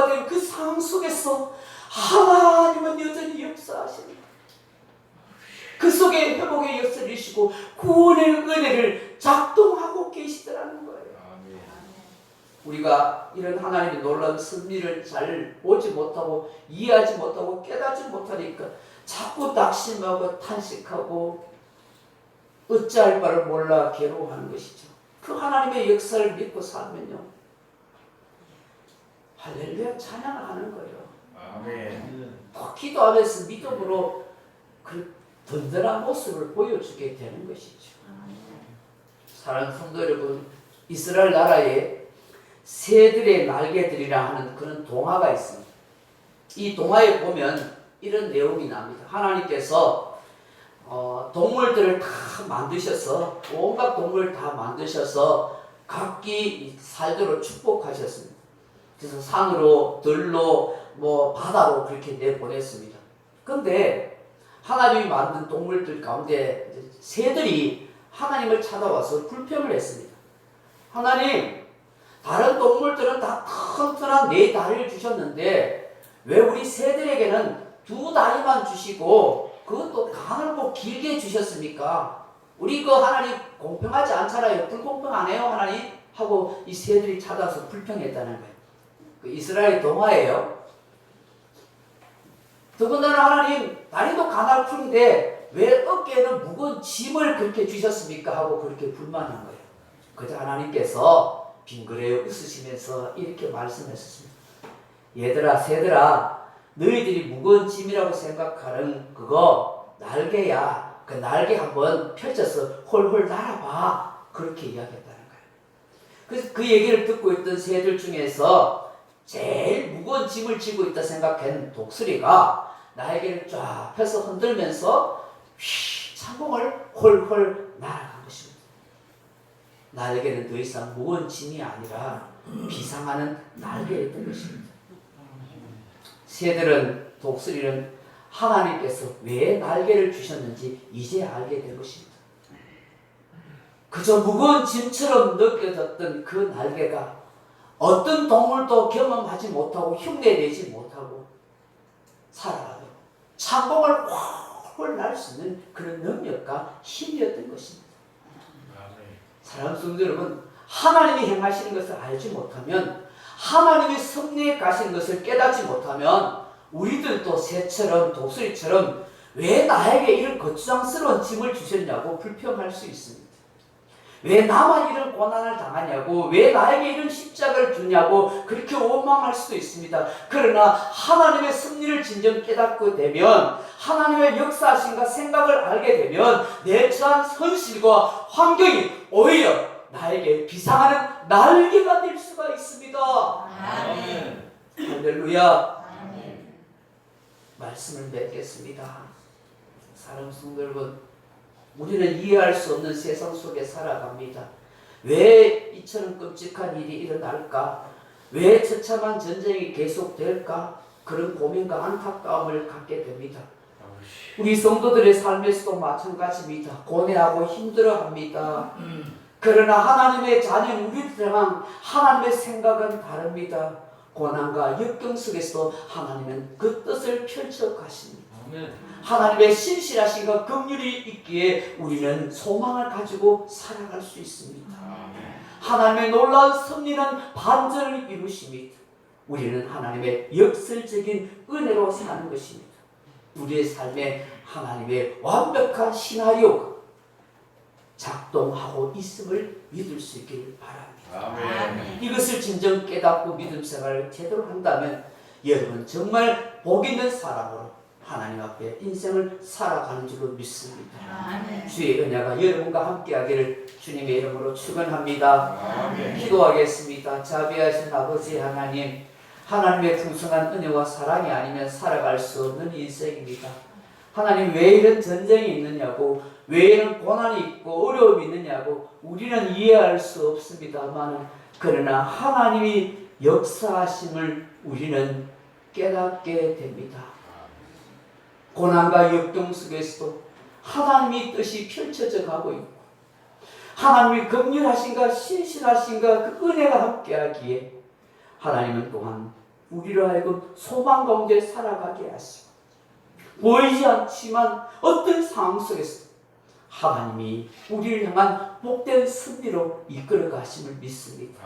된 그 상황 속에서 하나님은 여전히 역사하십니다. 그 속에 회복의 역사를 이시고 구원의 은혜를 작동하고 계시더라는 거예요. 아멘. 우리가 이런 하나님의 놀라운 섭리를 잘 보지 못하고 이해하지 못하고 깨닫지 못하니까 자꾸 낙심하고 탄식하고 어찌할 바를 몰라 괴로워하는 것이죠. 그 하나님의 역사를 믿고 살면요, 할렐루야 찬양을 하는 거예요. 아멘. 또 기도하면서 믿음으로 그 든든한 모습을 보여주게 되는 것이죠. 사랑하는 성도 여러분, 이스라엘 나라에 새들의 날개들이라 하는 그런 동화가 있습니다. 이 동화에 보면 이런 내용이 납니다. 하나님께서 동물들을 다 만드셔서, 온갖 동물을 다 만드셔서 각기 살도록 축복하셨습니다. 그래서 산으로, 들로, 바다로 그렇게 내보냈습니다. 그런데 하나님이 만든 동물들 가운데 새들이 하나님을 찾아와서 불평을 했습니다. 하나님, 다른 동물들은 다 튼튼한 네 다리를 주셨는데 왜 우리 새들에게는 두 다리만 주시고 그것도 가늘고 길게 주셨습니까? 우리 그 하나님 공평하지 않잖아요. 불공평하네요 하나님 하고 이 새들이 찾아서 불평했다는 거예요. 그 이스라엘 동화예요. 더군다나 하나님 다리도 가날풀인데 왜 어깨에는 무거운 짐을 그렇게 주셨습니까? 하고 그렇게 불만한 거예요. 그저 하나님께서 빙그레 웃으시면서 이렇게 말씀했습니다. 얘들아, 새들아, 너희들이 무거운 짐이라고 생각하는 그거 날개야. 그 날개 한번 펼쳐서 홀홀 날아봐. 그렇게 이야기했다는 거예요. 그래서 그 얘기를 듣고 있던 새들 중에서 제일 무거운 짐을 지고 있다 생각한 독수리가 날개를 쫙 펴서 흔들면서 창공을 홀홀 날아간 것입니다. 날개는 더 이상 무거운 짐이 아니라 비상하는 날개였던 것입니다. 새들은, 독수리는 하나님께서 왜 날개를 주셨는지 이제 알게 된 것입니다. 그저 무거운 짐처럼 느껴졌던 그 날개가 어떤 동물도 경험하지 못하고 흉내내지 못하고 살아가며 창공을 훨훨 날 수 있는 그런 능력과 힘이었던 것입니다. 사랑하는 성도 여러분, 하나님이 행하시는 것을 알지 못하면, 하나님이 섭리에 가신 것을 깨닫지 못하면 우리들도 새처럼 독수리처럼 왜 나에게 이런 거추장스러운 짐을 주셨냐고 불평할 수 있습니다. 왜 나만 이런 고난을 당하냐고, 왜 나에게 이런 십자가를 주냐고 그렇게 원망할 수도 있습니다. 그러나 하나님의 섭리를 진정 깨닫게 되면, 하나님의 역사하신가 생각을 알게 되면 내 처한 현실과 환경이 오히려 나에게 비상하는 날개가 될 수가 있습니다. 아멘. 할렐루야. 아멘. 말씀을 맺겠습니다. 사랑하는 성도 여러분, 우리는 이해할 수 없는 세상 속에 살아갑니다. 왜 이처럼 끔찍한 일이 일어날까? 왜 처참한 전쟁이 계속될까? 그런 고민과 안타까움을 갖게 됩니다. 우리 성도들의 삶에서도 마찬가지입니다. 고뇌하고 힘들어합니다. 그러나 하나님의 자녀인 우리들 향한 하나님의 생각은 다릅니다. 고난과 역경 속에서도 하나님은 그 뜻을 펼쳐 가십니다. 하나님의 신실하신과 긍휼이 있기에 우리는 소망을 가지고 살아갈 수 있습니다. 하나님의 놀라운 섭리는 반전을 이루십니다. 우리는 하나님의 역설적인 은혜로 사는 것입니다. 우리의 삶에 하나님의 완벽한 시나리오가 작동하고 있음을 믿을 수 있기를 바랍니다. 아멘. 이것을 진정 깨닫고 믿음 생활을 제대로 한다면 여러분 정말 복 있는 사람으로 하나님 앞에 인생을 살아가는 줄로 믿습니다. 아멘. 주의 은혜가 여러분과 함께하기를 주님의 이름으로 축원합니다. 아멘. 기도하겠습니다. 자비하신 아버지 하나님, 하나님의 풍성한 은혜와 사랑이 아니면 살아갈 수 없는 인생입니다. 하나님, 왜 이런 전쟁이 있느냐고, 왜 이런 고난이 있고 어려움이 있느냐고 우리는 이해할 수 없습니다만, 그러나 하나님이 역사하심을 우리는 깨닫게 됩니다. 고난과 역경 속에서도 하나님의 뜻이 펼쳐져 가고 있고, 하나님이 긍휼하신가 신실하신가 그 은혜가 함께하기에 하나님은 또한 우리로 하여금 소망 가운데 살아가게 하시고, 보이지 않지만 어떤 상황 속에서 하나님이 우리를 향한 복된 승리로 이끌어 가심을 믿습니다.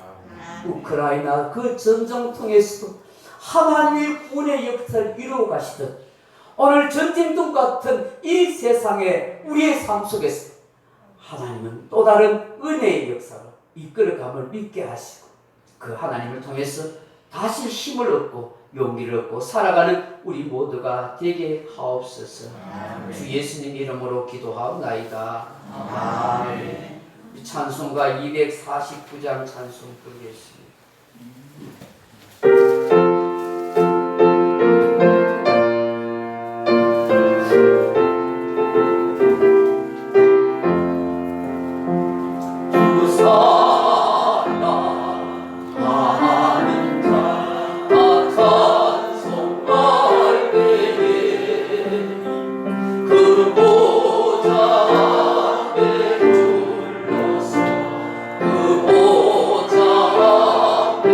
우크라이나 그 전쟁통에서도 하나님의 구원의 역사를 이루어 가시듯 오늘 전쟁통 같은 이 세상에 우리의 삶 속에서 하나님은 또 다른 은혜의 역사로 이끌어감을 믿게 하시고, 그 하나님을 통해서 다시 힘을 얻고 용기를 얻고 살아가는 우리 모두가 되게 하옵소서. 주 예수님 이름으로 기도하옵나이다. 아멘. 찬송가 249장 찬송 부르겠습니다. 그 보좌 앞에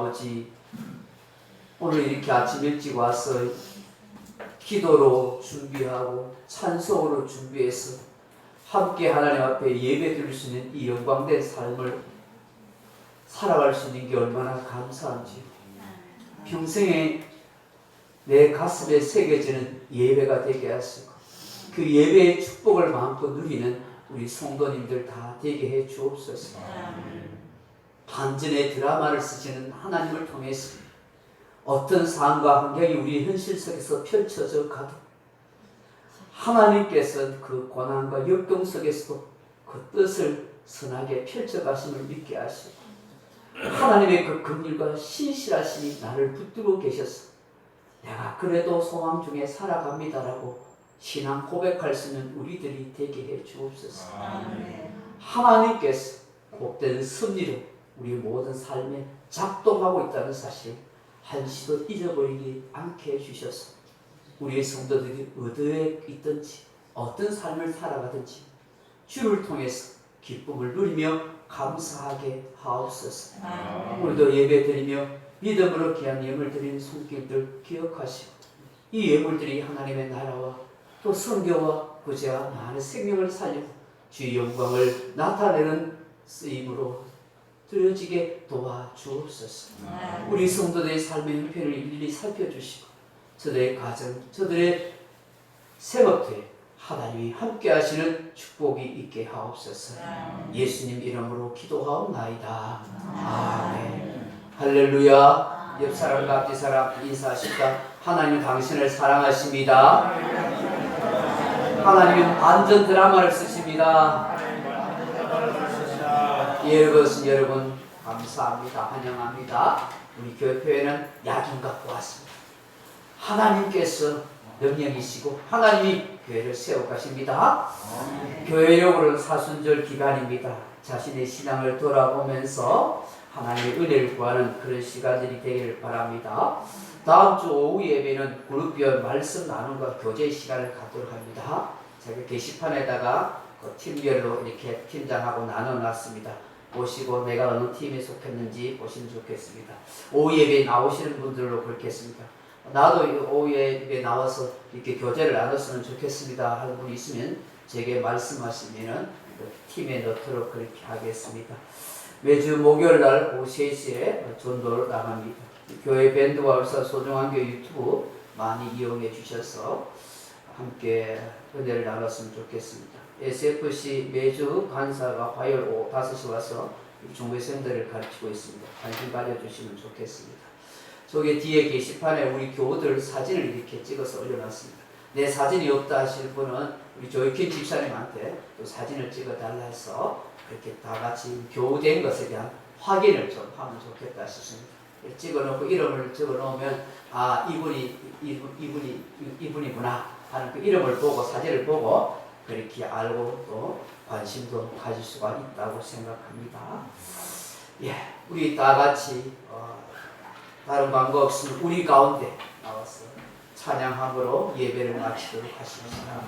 아버지, 오늘 이렇게 아침 일찍 와서 기도로 준비하고 찬송으로 준비해서 함께 하나님 앞에 예배 드릴 수 있는 이 영광된 삶을 살아갈 수 있는 게 얼마나 감사한지, 평생에 내 가슴에 새겨지는 예배가 되게 하시고 그 예배의 축복을 마음껏 누리는 우리 성도님들 다 되게 해 주옵소서. 반전의 드라마를 쓰시는 하나님을 통해서 어떤 상황과 환경이 우리 현실 속에서 펼쳐져 가도 하나님께서 그 고난과 역경 속에서도 그 뜻을 선하게 펼쳐가심을 믿게 하시고 하나님의 그 긍휼과 신실하심이 나를 붙들고 계셔서 내가 그래도 소망 중에 살아갑니다라고 신앙 고백할 수 있는 우리들이 되게 해 주옵소서. 하나님께서 복된 섭리로 우리 모든 삶에 작동하고 있다는 사실 한시도 잊어버리지 않게 해주셔서 우리의 성도들이 어디에 있든지 어떤 삶을 살아가든지 주를 통해서 기쁨을 누리며 감사하게 하옵소서. 오늘도 예배 드리며 믿음으로 귀한 예물 드리는 손길들 기억하시고 이 예물들이 하나님의 나라와 또 선교와 구제와 많은 생명을 살리고 주의 영광을 나타내는 쓰임으로 드려지게 도와주옵소서. 우리 성도들의 삶의 형편을 일일이 살펴주시고 저들의 가정, 저들의 생업터에 하나님이 함께 하시는 축복이 있게 하옵소서. 예수님 이름으로 기도하옵나이다. 아멘. 할렐루야. 옆 사람과 앞뒤 사람 인사하십시다. 하나님 당신을 사랑하십니다. 하나님은 반전 드라마를 쓰십니다. 여러분 감사합니다. 환영합니다. 우리 교회는 야긴 갖고 왔습니다. 하나님께서 능력이시고 하나님이 교회를 세워가십니다. 교회력으로는 사순절 기간입니다. 자신의 신앙을 돌아보면서 하나님의 은혜를 구하는 그런 시간들이 되기를 바랍니다. 다음 주 오후 예배는 그룹별 말씀 나눔과 교제 시간을 갖도록 합니다. 제가 게시판에다가 그 팀별로 이렇게 팀장하고 나눠놨습니다. 보시고 내가 어느 팀에 속했는지 보시면 좋겠습니다. 오후 예배에 나오시는 분들로 그렇겠습니다. 나도 오후 예배에 나와서 이렇게 교제를 나눴으면 좋겠습니다 하는 분이 있으면 제게 말씀하시면은 그 팀에 넣도록 그렇게 하겠습니다. 매주 목요일날 오후 3시에 전도를 나갑니다. 교회 밴드와 울산 소중한 교회 유튜브 많이 이용해 주셔서 함께 은혜를 나눴으면 좋겠습니다. SFC 매주 간사가 화요일 오후 5시 와서 중고생들을 가르치고 있습니다. 관심 가져주시면 좋겠습니다. 저기 뒤에 게시판에 우리 교우들 사진을 이렇게 찍어서 올려놨습니다. 내 사진이 없다 하실 분은 우리 조이킨 집사님한테 또 사진을 찍어달라 해서 이렇게 다 같이 교우된 것에 대한 확인을 좀 하면 좋겠다 싶습니다. 찍어놓고 이름을 적어놓으면 아 이분이구나 하는 그 이름을 보고 사진을 보고 그렇게 알고 또 관심도 가질 수가 있다고 생각합니다. 예, 우리 다 같이 다른 방법 없으면 우리 가운데 나와서 찬양함으로 예배를 마치도록 하십시다.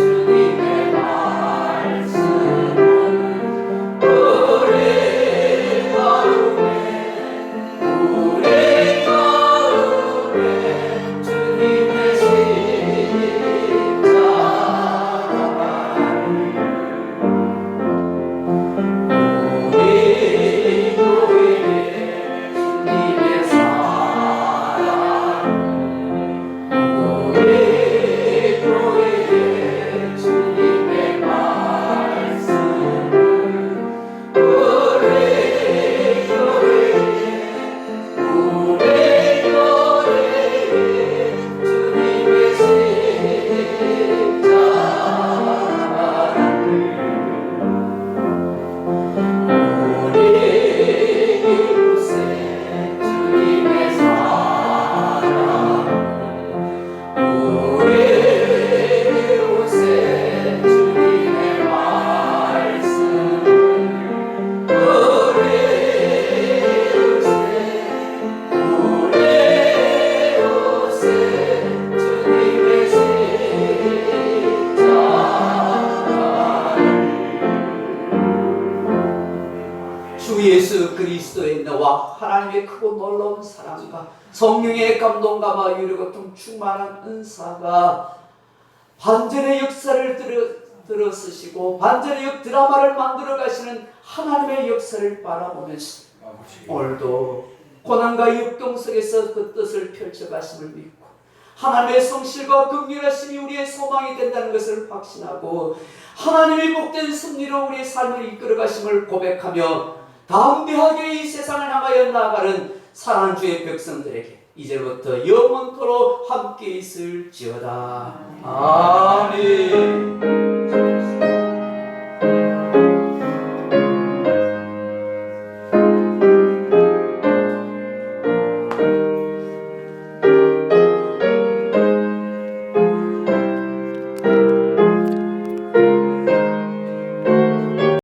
주님의 말씀 주 예수 그리스도의 너와 하나님의 크고 놀라운 사랑과 성령의 감동과 유료고통 충만한 은사가 반전의 역사를 들어쓰시고 반전의 드라마를 만들어 가시는 하나님의 역사를 바라보면서 아버지. 오늘도 고난과 역경 속에서 그 뜻을 펼쳐가심을 믿고 하나님의 성실과 긍휼하심이 우리의 소망이 된다는 것을 확신하고 하나님의 복된 승리로 우리의 삶을 이끌어가심을 고백하며 담대하게 이 세상을 향하여 나아가는 사랑하는 주의 백성들에게 이제부터 영원토록 함께 있을지어다. 아멘.